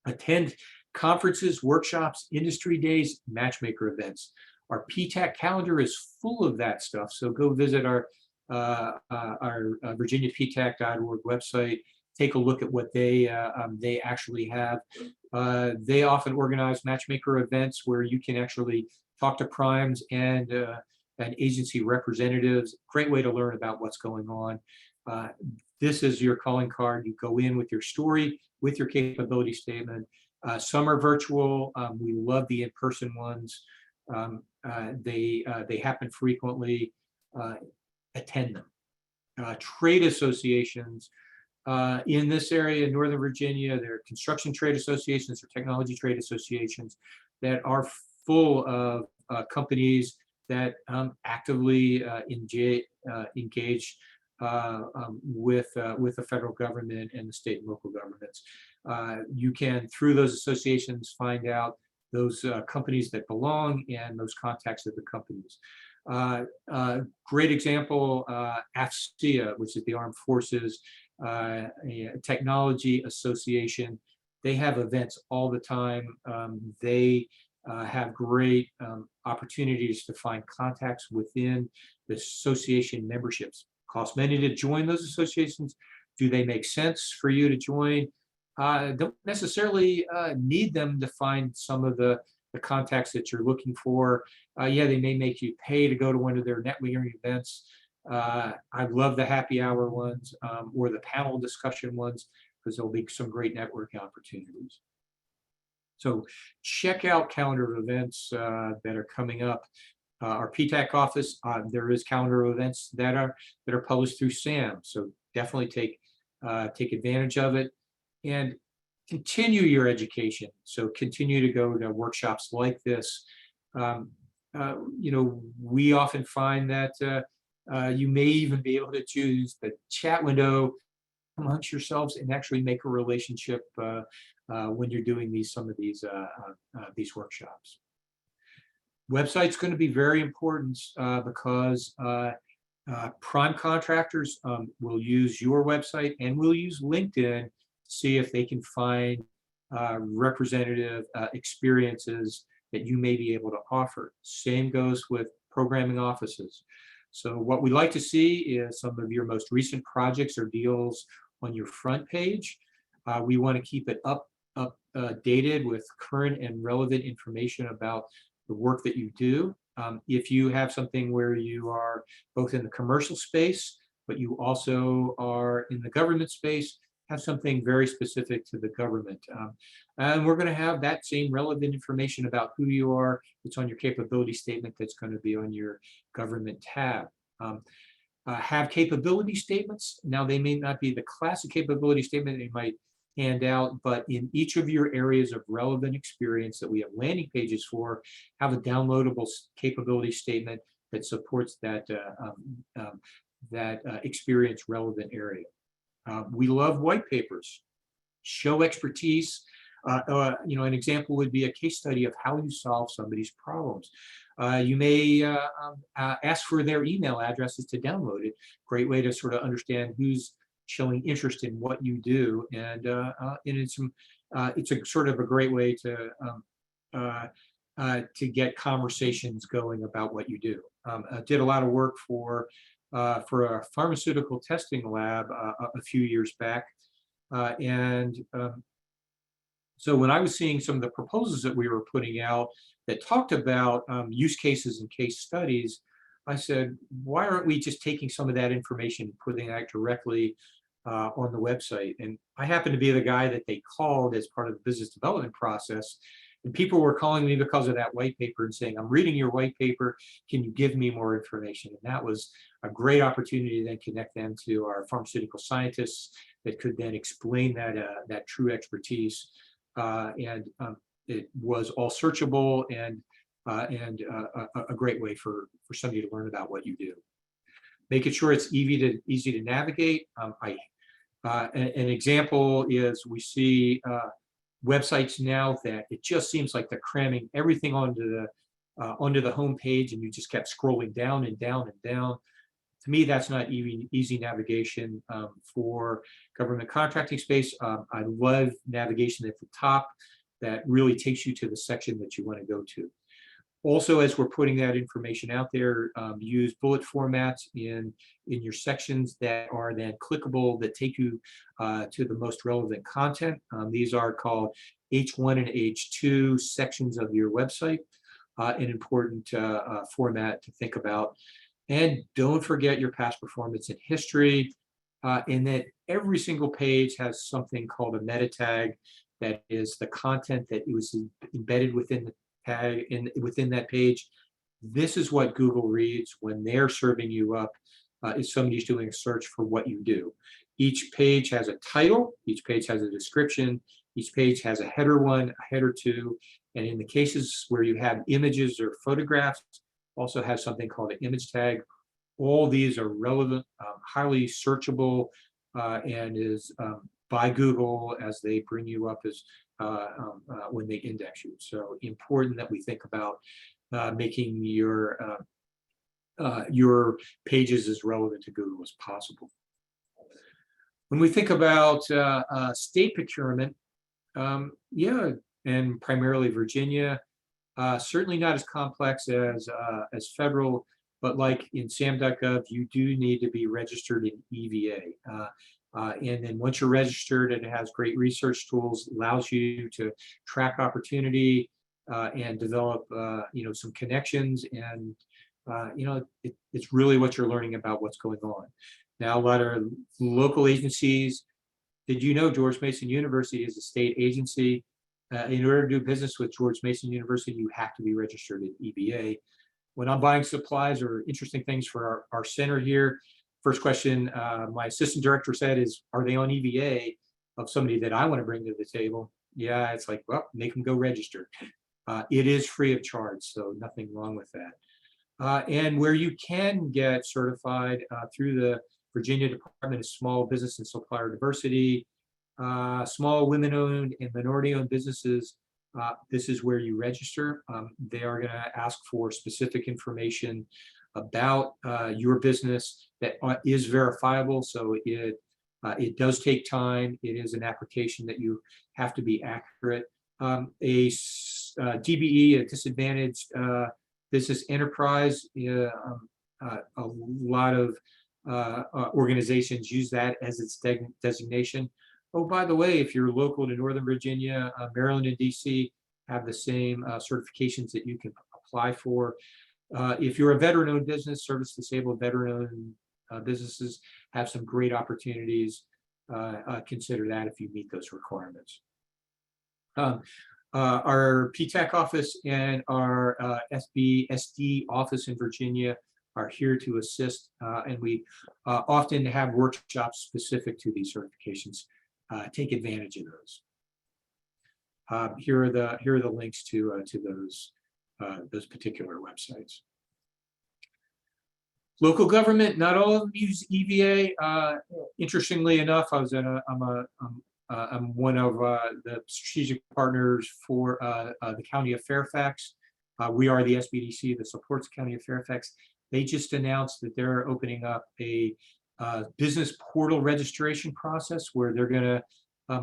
Attend conferences, workshops, industry days, matchmaker events. Our PTAC calendar is full of that stuff. So go visit our virginiaptac.org website. Take a look at what they actually have. They often organize matchmaker events where you can actually talk to primes and agency representatives. Great way to learn about what's going on. This is your calling card. You go in with your story, with your capability statement. Some are virtual. We love the in-person ones. They happen frequently. Attend them. Trade associations. In this area, in Northern Virginia, there are construction trade associations or technology trade associations that are full of companies that actively engage with the federal government and the state and local governments. You can, through those associations, find out those companies that belong and those contacts of the companies. Great example, AFCEA, which is the Armed Forces a Technology Association. They have events all the time. They have great opportunities to find contacts within the association memberships. Cost money to join those associations. Do they make sense for you to join? Don't necessarily need them to find some of the contacts that you're looking for. Yeah, they may make you pay to go to one of their networking events. I love the happy hour ones or the panel discussion ones because there'll be some great networking opportunities. So check out calendar of events that are coming up. Our PTAC office, there is calendar of events that are published through SAM. So definitely take advantage of it and continue your education. So continue to go to workshops like this. We often find that you may even be able to choose the chat window amongst yourselves and actually make a relationship when you're doing some of these workshops. Website's going to be very important because prime contractors will use your website and will use LinkedIn to see if they can find representative experiences that you may be able to offer. Same goes with programming offices. So what we like to see is some of your most recent projects or deals on your front page. We want to keep it updated with current and relevant information about the work that you do. If you have something where you are both in the commercial space, but you also are in the government space, have something very specific to the government. And we're going to have that same relevant information about who you are. It's on your capability statement that's going to be on your government tab. Have capability statements. Now, they may not be the classic capability statement that you might hand out, but in each of your areas of relevant experience that we have landing pages for, have a downloadable capability statement that supports that experience relevant area. We love white papers. Show expertise. An example would be a case study of how you solve somebody's problems. You may ask for their email addresses to download it. Great way to sort of understand who's showing interest in what you do, and it's a sort of a great way to get conversations going about what you do. I did a lot of work for a pharmaceutical testing lab a few years back, so when I was seeing some of the proposals that we were putting out that talked about use cases and case studies, I said, why aren't we just taking some of that information and putting that directly on the website. And I happen to be the guy that they called as part of the business development process. And people were calling me because of that white paper and saying, I'm reading your white paper. Can you give me more information? And that was a great opportunity to then connect them to our pharmaceutical scientists that could then explain that true expertise. It was all searchable and a great way for somebody to learn about what you do. Making sure it's easy to navigate. An example is we see websites now that it just seems like they're cramming everything onto the home page, and you just kept scrolling down and down and down. To me, that's not easy navigation for government contracting space. I love navigation at the top that really takes you to the section that you want to go to. Also, as we're putting that information out there, use bullet formats in your sections that are then clickable, that take you to the most relevant content. These are called H1 and H2 sections of your website, an important format to think about. And don't forget your past performance and history, and that every single page has something called a meta tag, that is the content that was embedded within the tag within that page. This is what Google reads when they're serving you up if somebody's doing a search for what you do. Each page has a title, each page has a description, each page has a header 1, a header 2, and in the cases where you have images or photographs, also has something called an image tag. All these are relevant, highly searchable, and is by Google as they bring you up as when they index you. So important that we think about making your pages as relevant to Google as possible. When we think about state procurement, yeah, and primarily Virginia, certainly not as complex as federal, but like in SAM.gov, you do need to be registered in EVA. And then once you're registered, it has great research tools, allows you to track opportunity and develop some connections, and it's really what you're learning about what's going on. Now, a lot of local agencies, did you know George Mason University is a state agency? In order to do business with George Mason University, you have to be registered at EVA. When I'm buying supplies or interesting things for our center here, first question my assistant director said is, are they on EVA of somebody that I want to bring to the table? Yeah, it's like, well, make them go register. It is free of charge, so nothing wrong with that. And where you can get certified through the Virginia Department of Small Business and Supplier Diversity, small women-owned and minority-owned businesses, this is where you register. They are going to ask for specific information about your business that is verifiable. So it does take time. It is an application that you have to be accurate. A DBE, a disadvantaged business enterprise, a lot of organizations use that as its designation. Oh, by the way, if you're local to Northern Virginia, Maryland, and DC have the same certifications that you can apply for. If you're a veteran-owned business, service-disabled veteran-owned businesses have some great opportunities. Consider that if you meet those requirements. Our PTAC office and our SBDC office in Virginia are here to assist, and we often have workshops specific to these certifications. Take advantage of those. Here are the links to those particular websites. Local government, not all of them use EVA. Interestingly enough, I'm one of the strategic partners for the County of Fairfax. We are the SBDC that supports the County of Fairfax. They just announced that they're opening up a business portal registration process where they're going to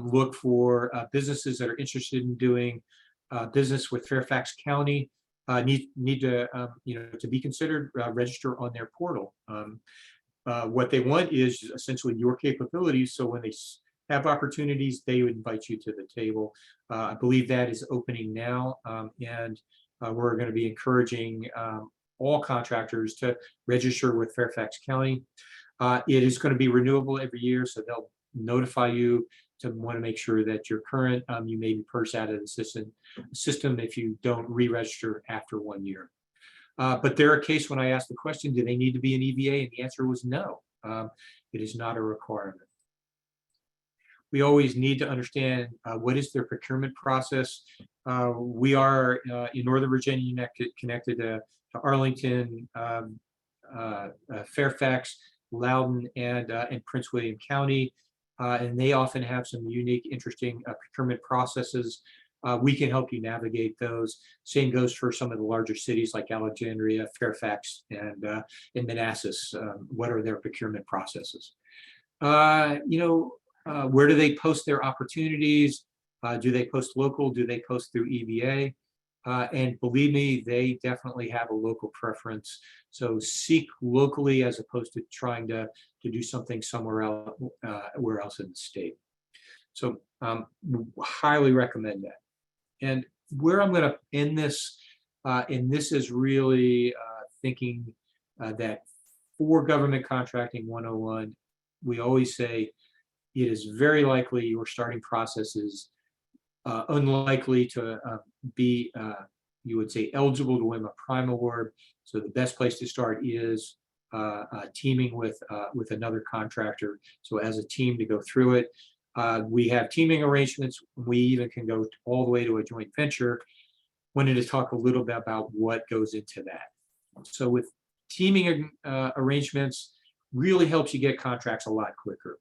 look for businesses that are interested in doing business with Fairfax County. Need to to be considered, register on their portal. What they want is essentially your capabilities. So when they have opportunities, they would invite you to the table. I believe that is opening now, and we're going to be encouraging all contractors to register with Fairfax County. It is going to be renewable every year, so they'll notify you to want to make sure that you're current. You may be purged out of the system if you don't re-register after 1 year. But there are cases when I asked the question, do they need to be an EVA? And the answer was no. It is not a requirement. We always need to understand what is their procurement process. We are in Northern Virginia connected to Arlington, Fairfax, Loudoun, and Prince William County. And they often have some unique, interesting procurement processes. We can help you navigate those. Same goes for some of the larger cities like Alexandria, Fairfax, and Manassas. What are their procurement processes? Where do they post their opportunities? Do they post local? Do they post through EVA? And believe me, they definitely have a local preference. So seek locally as opposed to trying to do something somewhere else, where else in the state. So highly recommend that. And where I'm going to end this, and this is really thinking that for government contracting 101, we always say it is very likely your starting process is unlikely to be, you would say, eligible to win a prime award. So the best place to start is teaming with another contractor. So as a team to go through it. We have teaming arrangements. We even can go all the way to a joint venture. Wanted to talk a little bit about what goes into that. So with teaming arrangements, really helps you get contracts a lot quicker.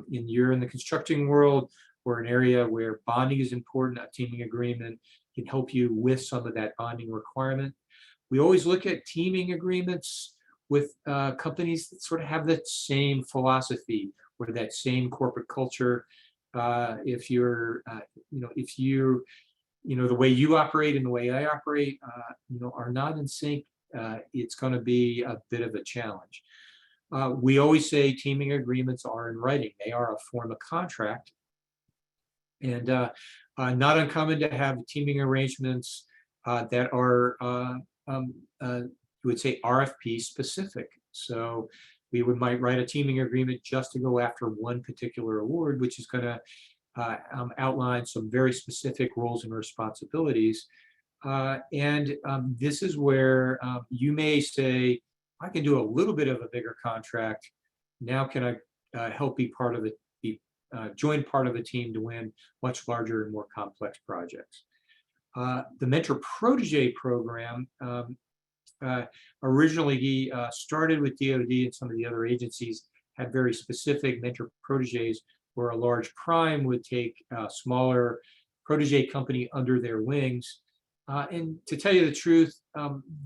You're in the construction world or an area where bonding is important. A teaming agreement can help you with some of that bonding requirement. We always look at teaming agreements with companies that sort of have that same philosophy or that same corporate culture. If you're, the way you operate and the way I operate, are not in sync, it's going to be a bit of a challenge. We always say teaming agreements are in writing. They are a form of contract. And not uncommon to have teaming arrangements that are, you would say, RFP specific. So we might write a teaming agreement just to go after one particular award, which is going to outline some very specific roles and responsibilities. This is where you may say, I can do a little bit of a bigger contract. Now can I help be part of join part of a team to win much larger and more complex projects? The Mentor Protege program originally started with DoD, and some of the other agencies had very specific mentor proteges where a large prime would take a smaller protege company under their wings. And to tell you the truth,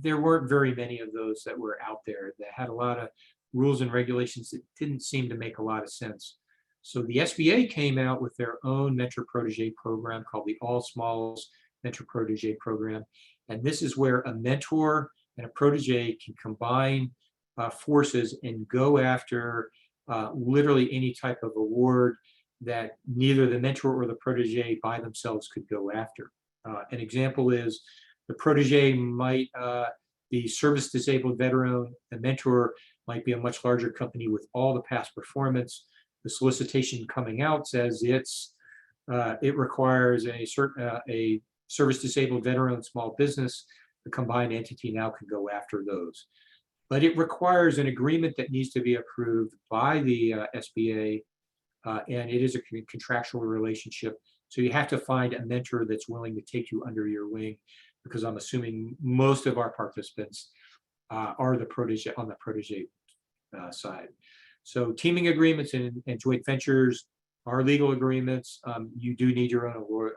there weren't very many of those that were out there that had a lot of rules and regulations that didn't seem to make a lot of sense. So the SBA came out with their own mentor protege program called the All Smalls Mentor Protege Program. And this is where a mentor and a protege can combine forces and go after literally any type of award that neither the mentor or the protege by themselves could go after. An example is the protege might be service disabled veteran. The mentor might be a much larger company with all the past performance. The solicitation coming out says it requires a service disabled veteran small business. The combined entity now can go after those. But it requires an agreement that needs to be approved by the SBA, and it is a contractual relationship. So you have to find a mentor that's willing to take you under your wing, because I'm assuming most of our participants are the protege on the protege side. So teaming agreements and joint ventures are legal agreements. You do need your own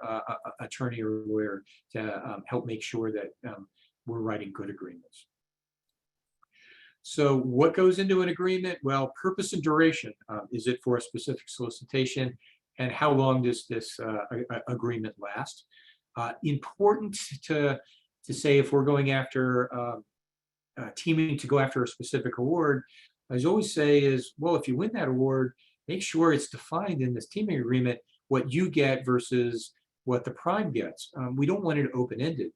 attorney or lawyer to help make sure that we're writing good agreements. So what goes into an agreement? Well, purpose and duration. Is it for a specific solicitation? And how long does this agreement last? Important to say, if we're going after teaming to go after a specific award, I always say is, well, if you win that award, make sure it's defined in this teaming agreement what you get versus what the prime gets. We don't want it open-ended.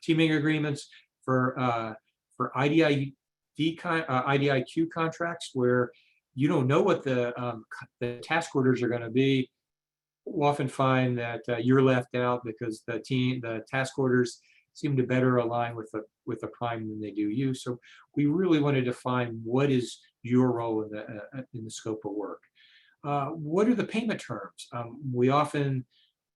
Teaming agreements for IDIQ contracts, where you don't know what the task orders are going to be, we'll often find that you're left out because the task orders seem to better align with the prime than they do you. So we really want to define what is your role in the scope of work. What are the payment terms? We often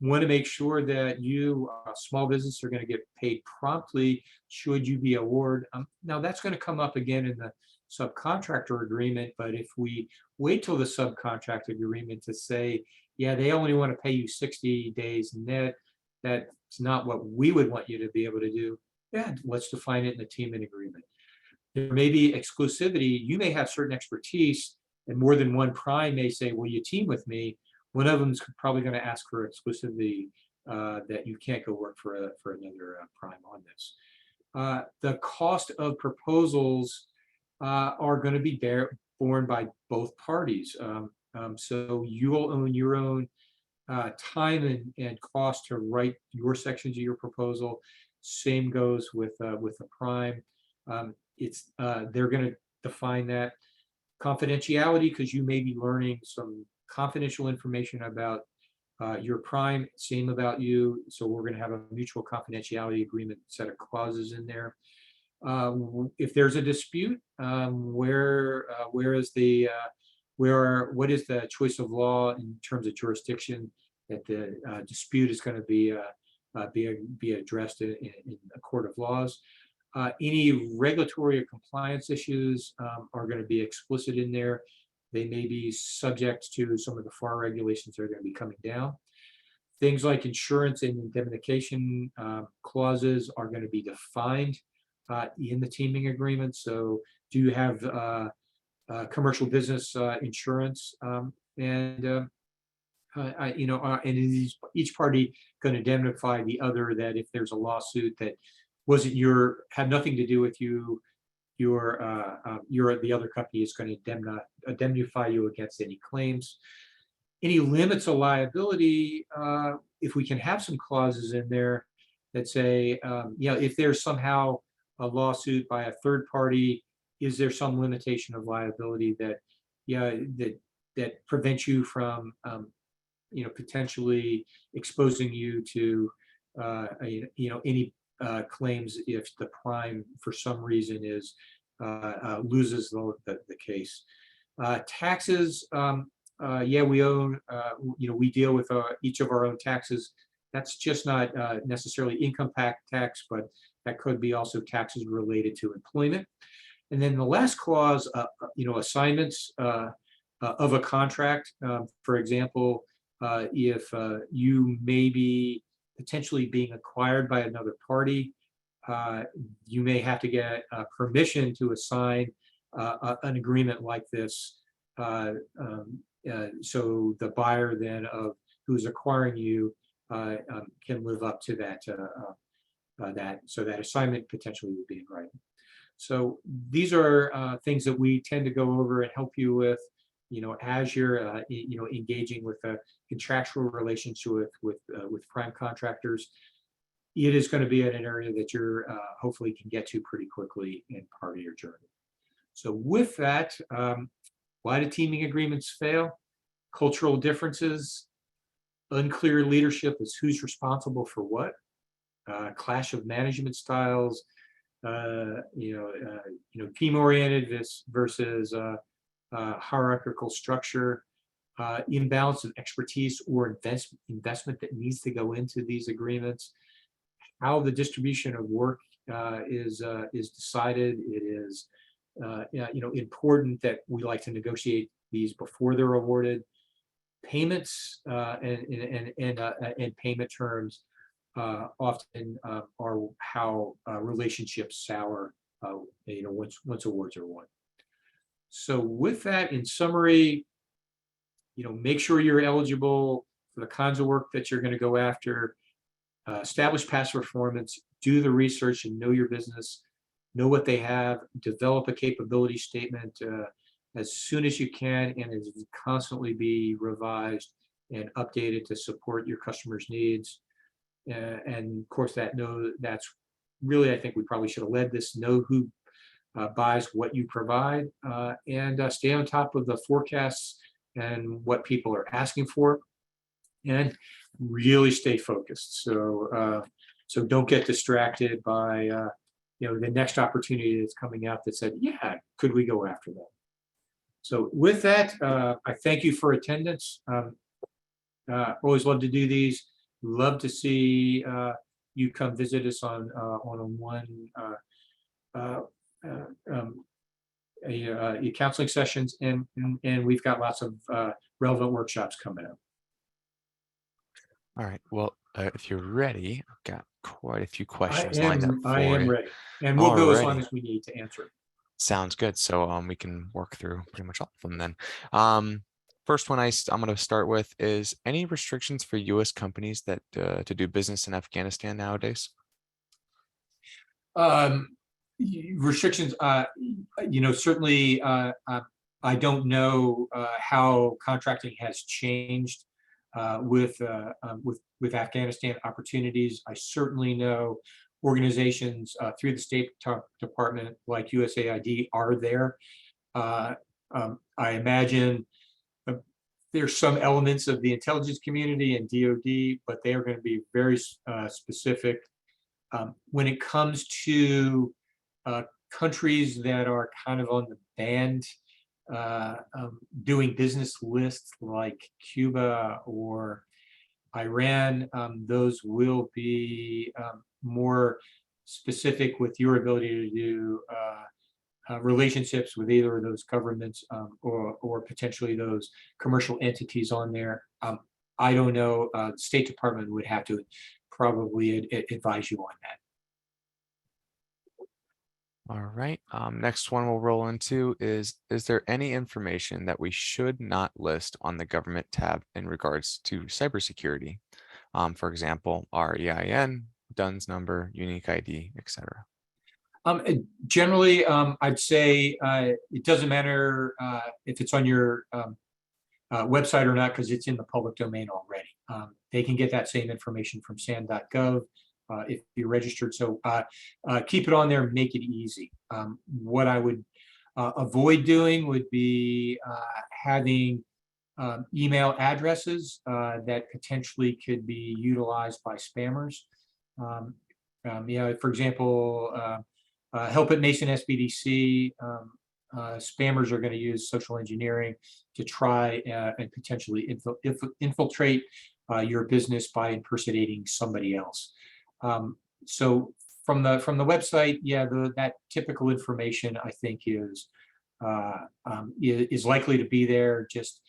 want to make sure that you, small business, are going to get paid promptly should you be awarded. Now that's going to come up again in the subcontractor agreement, but if we wait till the subcontract agreement to say, yeah, they only want to pay you 60 days net, that's not what we would want you to be able to do. Yeah, let's define it in the teaming agreement. There may be exclusivity. You may have certain expertise, and more than one prime may say, will you team with me? One of them is probably going to ask for exclusivity, that you can't go work for another prime on this. The cost of proposals are going to be borne by both parties. So you will own your own time and cost to write your sections of your proposal. Same goes with the prime. They're going to define that confidentiality, because you may be learning some confidential information about your prime, same about you. So we're going to have a mutual confidentiality agreement set of clauses in there. If there's a dispute, what is the choice of law in terms of jurisdiction that the dispute is going to be addressed in a court of laws. Any regulatory or compliance issues are going to be explicit in there. They may be subject to some of the FAR regulations that are going to be coming down. Things like insurance and indemnification clauses are going to be defined in the teaming agreement. So do you have commercial business insurance, and is each party going to indemnify the other, that if there's a lawsuit that had nothing to do with you, the other company is going to indemnify you against any claims. Any limits of liability, if we can have some clauses in there that say, if there's somehow a lawsuit by a third party, is there some limitation of liability that prevents you from potentially exposing you to any claims if the prime for some reason loses the case. Taxes, we own, we deal with each of our own taxes. That's just not necessarily income tax, but that could be also taxes related to employment. And then the last clause, assignments of a contract. For example, if you may be potentially being acquired by another party, you may have to get permission to assign an agreement like this. So the buyer then of who's acquiring you can live up to that. So that assignment potentially would be in writing. So these are things that we tend to go over and help you with, as you're engaging with a contractual relationship with prime contractors. It is going to be in an area that you're hopefully can get to pretty quickly in part of your journey. So with that, why do teaming agreements fail? Cultural differences, unclear leadership as who's responsible for what, clash of management styles, team-oriented versus hierarchical structure, imbalance of expertise or investment that needs to go into these agreements, how the distribution of work is decided. It is important that we like to negotiate these before they're awarded. Payments and payment terms often are how relationships sour once awards are won. So with that, in summary, make sure you're eligible for the kinds of work that you're going to go after. Establish past performance, do the research and know your business, know what they have, develop a capability statement as soon as you can, and it constantly be revised and updated to support your customers' needs. And of course, that's really, I think we probably should have led this, know who buys what you provide, and stay on top of the forecasts and what people are asking for, and really stay focused. So don't get distracted by the next opportunity that's coming out that said, yeah, could we go after that? So with that, I thank you for attendance. Always love to do these. Love to see you come visit us on one uh, your counseling sessions, and we've got lots of relevant workshops coming up. All right. Well, if you're ready, I've got quite a few I questions lined up am I for am you. ready, and we'll All go as long righty. as we need to answer. Sounds good. So we can work through pretty much all of them then. First one I'm going to start with is any restrictions for U.S. companies that to do business in Afghanistan nowadays? Um, Restrictions, certainly, I don't know how contracting has changed with Afghanistan opportunities. I certainly know organizations through the State Department like USAID are there. Uh, I imagine there's some elements of the intelligence community and DoD, but they are going to be very specific. When it comes to countries that are kind of on the banned doing business lists like Cuba or Iran, those will be more specific with your ability to do relationships with either of those governments, or potentially those commercial entities on there. I don't know. The State Department would have to probably advise you on that. All right. Next one we'll roll into is there any information that we should not list on the government tab in regards to cybersecurity? For example, our EIN, DUNS number, unique ID, etc. Generally, I'd say it doesn't matter if it's on your website or not, because it's in the public domain already. They can get that same information from SAN.gov if you're registered. So keep it on there, make it easy. What I would avoid doing would be having email addresses that potentially could be utilized by spammers. For example, help at Mason SBDC. Spammers are going to use social engineering to try and potentially infiltrate your business by impersonating somebody else. So from the website, that typical information I think is likely to be there. Just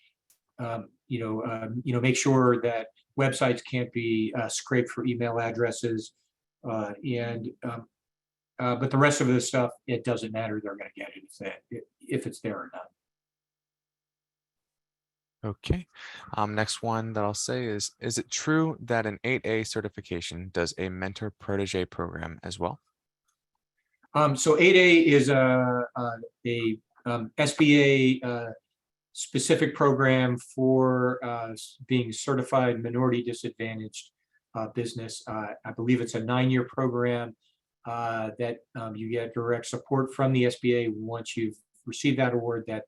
make sure that websites can't be scraped for email addresses, but the rest of the stuff, it doesn't matter. They're going to get it if it's there or not. Okay. Next one that I'll say is it true that an 8A certification does a mentor protege program as well? So 8A is a SBA specific program for being certified minority disadvantaged business. I believe it's a 9-year program that you get direct support from the SBA once you've received that award, that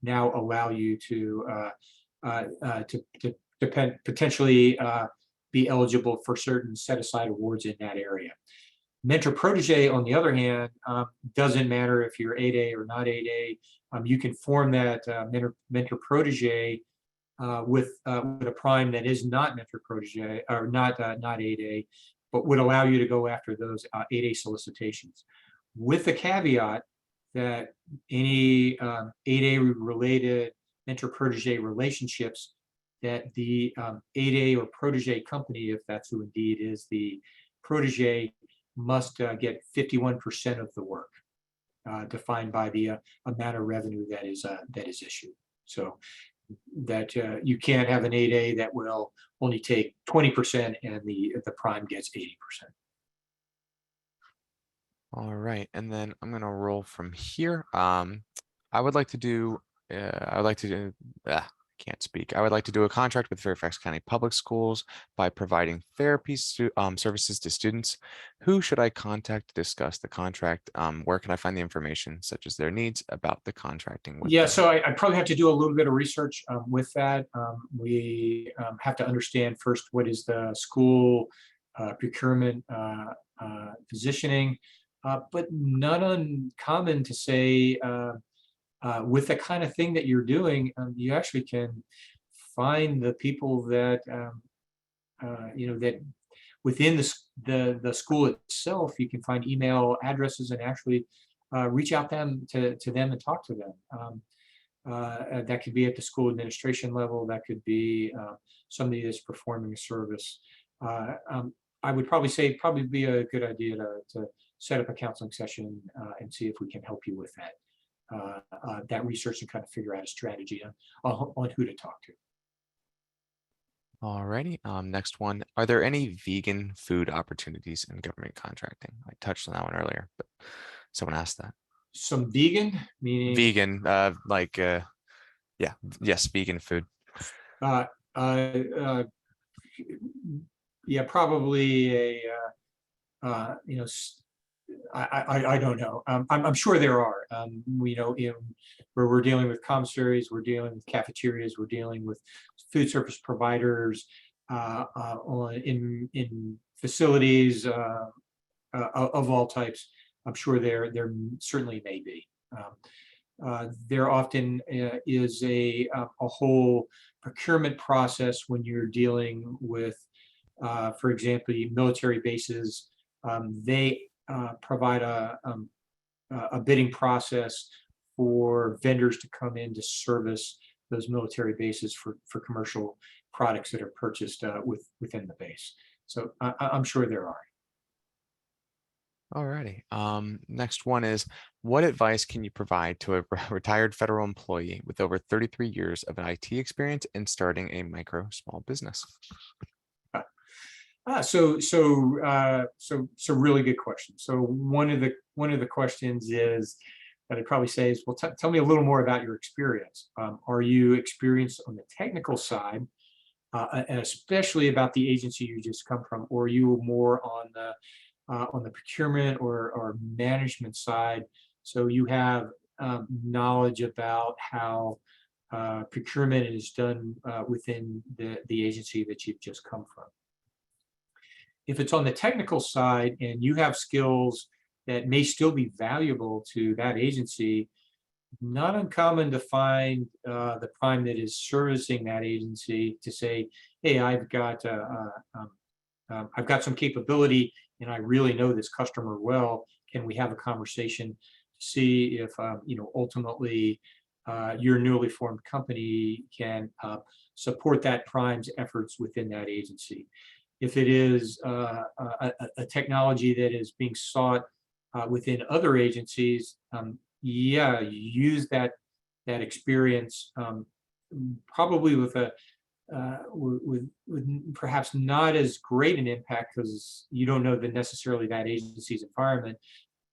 now allow you to potentially be eligible for certain set-aside awards in that area. Mentor protege, on the other hand, doesn't matter if you're 8A or not 8A. You can form that mentor protege with a prime that is not mentor protege or not 8A, but would allow you to go after those 8A solicitations, with the caveat that any 8A related mentor protege relationships, that the 8A or protege company, if that's who indeed is the protege, must get 51% of the work, defined by the amount of revenue that is issued. So that you can't have an 8A that will only take 20% and the prime gets 80%. All right, and then I'm gonna roll from here. I would like to do. I would like to do. Can't speak. I would like to do a contract with Fairfax County Public Schools by providing therapy services to students. Who should I contact to discuss the contract? Where can I find the information, such as their needs, about the contracting with Yeah, them? so I probably have to do a little bit of research with that. We have to understand first what is the school procurement positioning, but not uncommon to say with the kind of thing that you're doing, you actually can find the people that that within the school itself, you can find email addresses and actually reach out to them and talk to them. That could be at the school administration level. That could be somebody that's performing a service. I would probably say probably be a good idea to set up a counseling session and see if we can help you with that research and kind of figure out a strategy on who to talk to. Alrighty. Next one. Are there any vegan food opportunities in government contracting? I touched on that one earlier, but someone asked that. Some vegan, meaning Vegan, yeah, yes, vegan food. uh, uh, uh, yeah, probably I don't know. I'm sure there are. Where we're dealing with commissaries, we're dealing with cafeterias, we're dealing with food service providers in facilities of all types. I'm sure there certainly may be. There often is a whole procurement process when you're dealing with, for example, military bases. They provide a bidding process for vendors to come in to service those military bases for commercial products that are purchased within the base. So I'm sure there are. Alrighty. Next one is, what advice can you provide to a retired federal employee with over 33 years of IT experience in starting a micro small business? So really good question. So one of the questions is that I'd probably say is, well, tell me a little more about your experience. Are you experienced on the technical side, and especially about the agency you just come from, or are you more on the procurement or management side? So you have knowledge about how procurement is done within the agency that you've just come from. If it's on the technical side and you have skills that may still be valuable to that agency, not uncommon to find the prime that is servicing that agency to say, "Hey, I've got some capability, and I really know this customer well. Can we have a conversation to see if ultimately your newly formed company can support that prime's efforts within that agency?" If it is a technology that is being sought within other agencies, yeah, use that experience probably with perhaps not as great an impact because you don't know necessarily that agency's environment.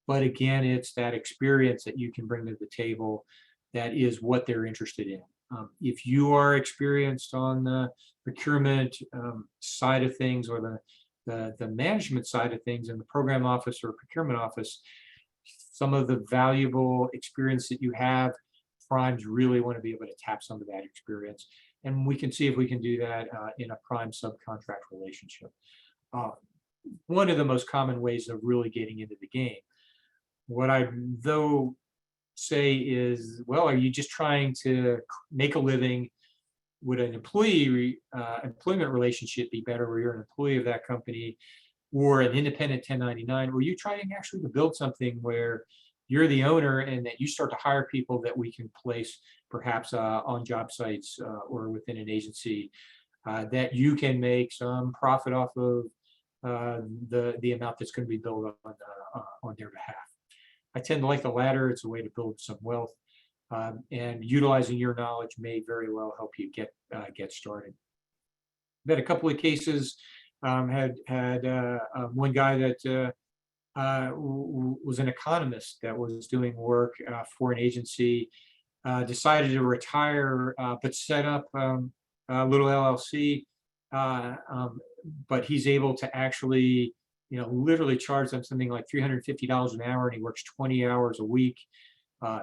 But again, it's that experience that you can bring to the table that is what they're interested in. If you are experienced on the procurement side of things or the management side of things in the program office or procurement office, some of the valuable experience that you have, primes really want to be able to tap some of that experience. And we can see if we can do that in a prime subcontract relationship. One of the most common ways of really getting into the game. What I though say is, well, are you just trying to make a living? Would an employment relationship be better where you're an employee of that company or an independent 1099? Or are you trying actually to build something where you're the owner and that you start to hire people that we can place perhaps on job sites or within an agency that you can make some profit off of the amount that's going to be billed on their behalf? I tend to like the latter. It's a way to build some wealth, and utilizing your knowledge may very well help you get started. I've had a couple of cases. Had one guy that was an economist that was doing work for an agency decided to retire, but set up a little LLC. But he's able to actually, literally charge them something like $350 an hour, and he works 20 hours a week,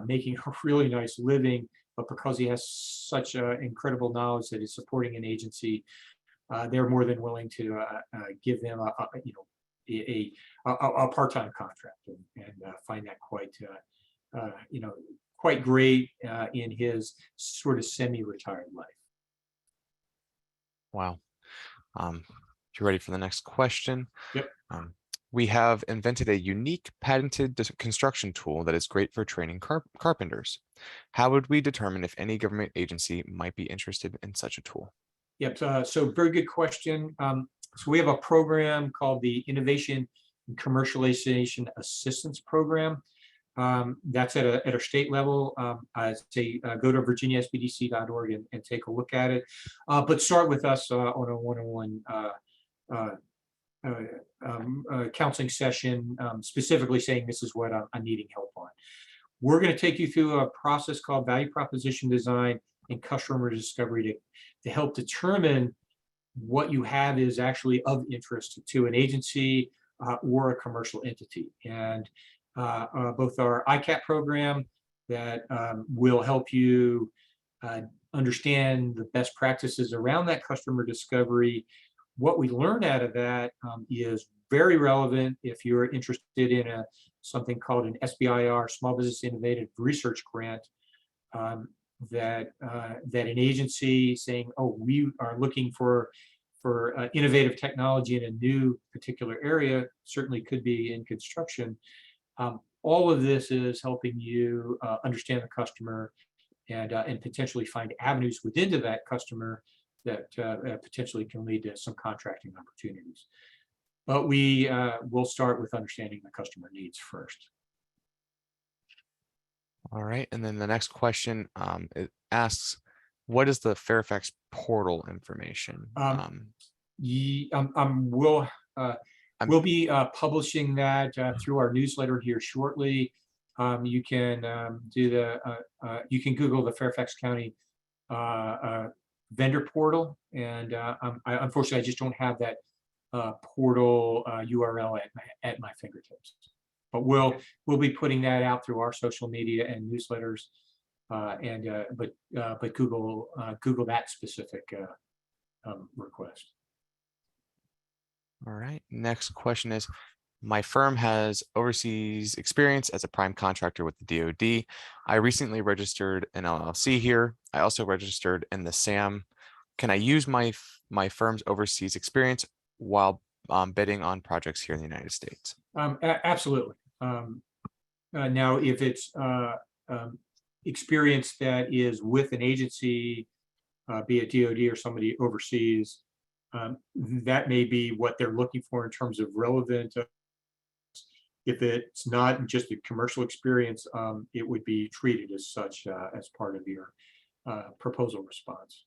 making a really nice living. But because he has such incredible knowledge that he's supporting an agency, they're more than willing to give them a part-time contract, and find that quite great in his sort of semi-retired life. Wow. If you're ready for the next question. Yep. We have invented a unique patented construction tool that is great for training carpenters. How would we determine if any government agency might be interested in such a tool? Yep. So very good question. So we have a program called the Innovation and Commercialization Assistance Program. That's at a state level. I'd say go to virginiasbdc.org and take a look at it. But start with us on a one-on-one counseling session, specifically saying this is what I'm needing help on. We're going to take you through a process called value proposition design and customer discovery to help determine what you have is actually of interest to an agency or a commercial entity. And both our ICAP program that will help you understand the best practices around that customer discovery. What we learn out of that is very relevant if you're interested in something called an SBIR, Small Business Innovative Research Grant, that an agency saying, oh, we are looking for innovative technology in a new particular area, certainly could be in construction. All of this is helping you understand the customer and potentially find avenues within to that customer that potentially can lead to some contracting opportunities. But we will start with understanding the customer needs first. All right, and then the next question it asks, what is the Fairfax portal information? We'll be publishing that through our newsletter here shortly. You can you can Google the Fairfax County vendor portal, and unfortunately, I just don't have that portal URL at my fingertips. But we'll be putting that out through our social media and newsletters, but Google that specific request. All right. Next question is, my firm has overseas experience as a prime contractor with the DoD. I recently registered an LLC here. I also registered in the SAM. Can I use my firm's overseas experience while bidding on projects here in the United States? Absolutely. Now, if it's experience that is with an agency, be it DoD or somebody overseas, that may be what they're looking for in terms of relevant. If it's not just a commercial experience, it would be treated as such as part of your proposal response.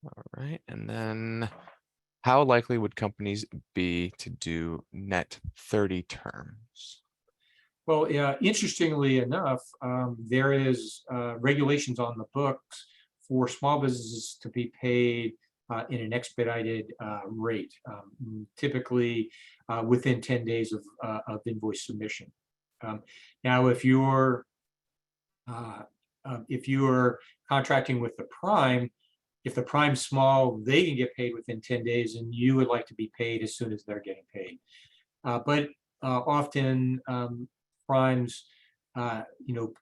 All right. And then how likely would companies be to do net 30 terms? Well, interestingly enough, there is regulations on the books for small businesses to be paid in an expedited rate, typically within 10 days of invoice submission. Now, if you're contracting with the prime, if the prime's small, they can get paid within 10 days, and you would like to be paid as soon as they're getting paid. But often primes,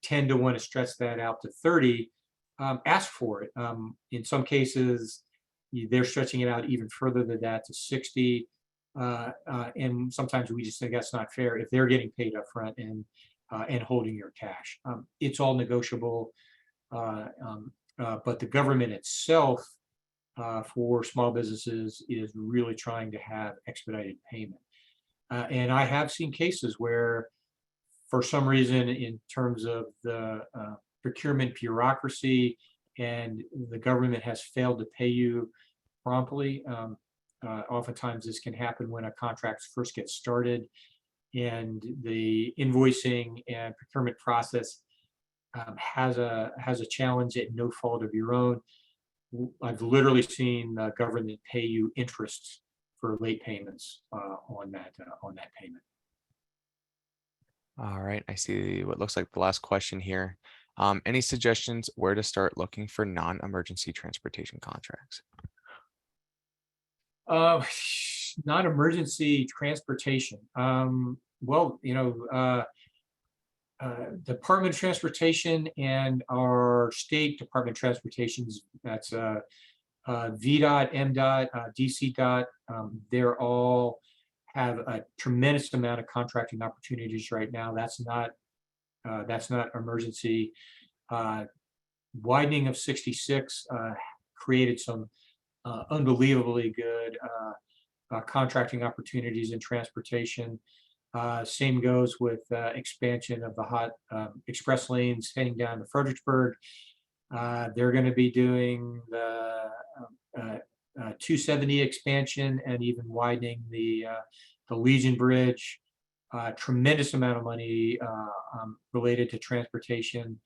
tend to want to stretch that out to 30. Ask for it. In some cases, they're stretching it out even further than that to 60. And sometimes we just think that's not fair if they're getting paid up front and holding your cash. It's all negotiable. But the government itself for small businesses is really trying to have expedited payment. And I have seen cases where, for some reason, in terms of the procurement bureaucracy, and the government has failed to pay you promptly. Oftentimes this can happen when a contract first gets started, and the invoicing and procurement process has a challenge at no fault of your own, I've literally seen the government pay you interest for late payments on that payment. All right, I see what looks like the last question here. Any suggestions where to start looking for non-emergency transportation contracts? Uh, Non-emergency transportation. Well, Department of Transportation and our state Department of Transportation's, that's VDOT, MDOT, DC dot. They're all have a tremendous amount of contracting opportunities right now. That's not emergency. Widening of 66 created some unbelievably good contracting opportunities in transportation. Same goes with expansion of the hot express lanes heading down to Fredericksburg. They're going to be doing the 270 expansion and even widening the Legion Bridge. Tremendous amount of money related to transportation.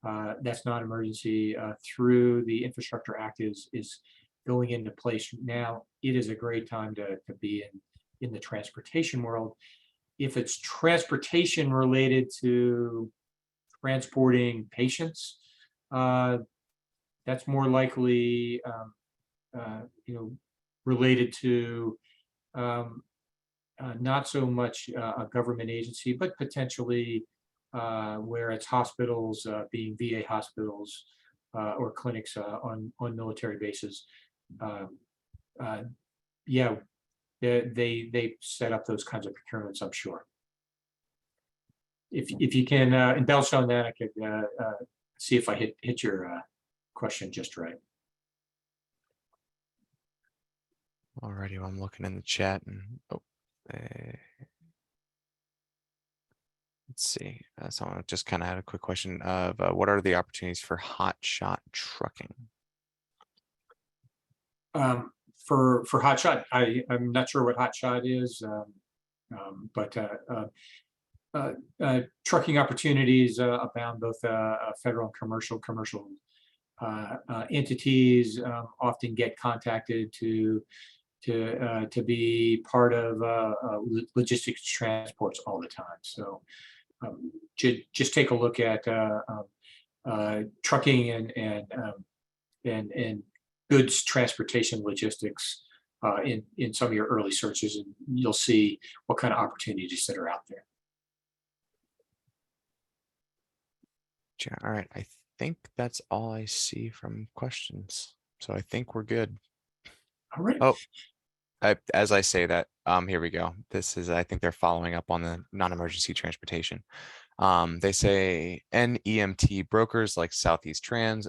That's not emergency through the Infrastructure Act is going into place now. It is a great time to be in the transportation world. If it's transportation related to transporting patients, that's more likely related to not so much a government agency, but potentially where it's hospitals, being VA hospitals or clinics on military bases. Yeah, they set up those kinds of procurements, I'm sure. If you can embellish on that, I could see if I hit your question just right. Alrighty, well, I'm looking in the chat and let's see. So I just kind of had a quick question of what are the opportunities for hotshot trucking? For hotshot, I'm not sure what hotshot is, but trucking opportunities abound, both federal and commercial entities often get contacted to be part of logistics transports all the time. So just take a look at trucking and goods transportation logistics in some of your early searches, and you'll see what kind of opportunities that are out there. All right, I think that's all I see from questions. So I think we're good. All right. Oh, as I say that, here we go. This is, I think they're following up on the non-emergency transportation. They say NEMT brokers like Southeast Trans,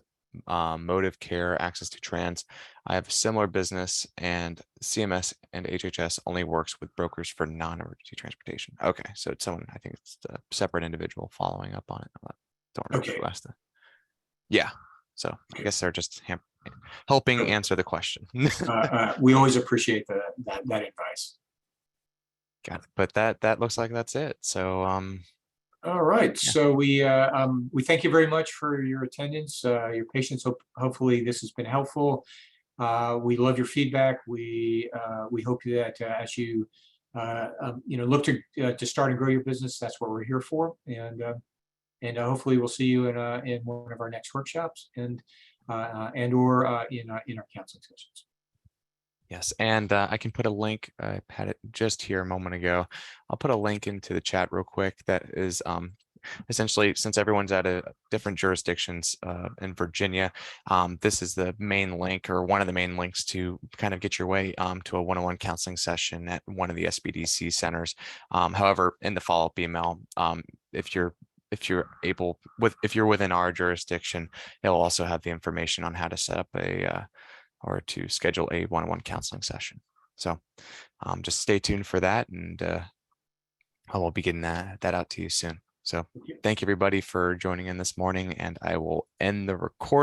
Motive Care, Access to Trans. I have a similar business, and CMS and HHS only works with brokers for non-emergency transportation. Okay, so it's someone, I think it's a separate individual following up on it. Don't remember who asked that. Yeah, so I guess they're just helping answer the question. We always appreciate that advice. Got it. But that looks like that's it. So all right. Yeah. So we thank you very much for your attendance, your patience. Hopefully this has been helpful. We love your feedback. We hope that as you look to start and grow your business, that's what we're here for. And hopefully we'll see you in one of our next workshops and or in our counseling sessions. Yes, and I can put a link. I had it just here a moment ago. I'll put a link into the chat real quick. That is essentially, since everyone's at different jurisdictions in Virginia, this is the main link, or one of the main links, to kind of get your way to a one-on-one counseling session at one of the SBDC centers. However, in the follow-up email, if you're within our jurisdiction, it'll also have the information on how to set up or to schedule a one-on-one counseling session. So just stay tuned for that, and I will be getting that out to you soon. So thank you everybody for joining in this morning, and I will end the recording.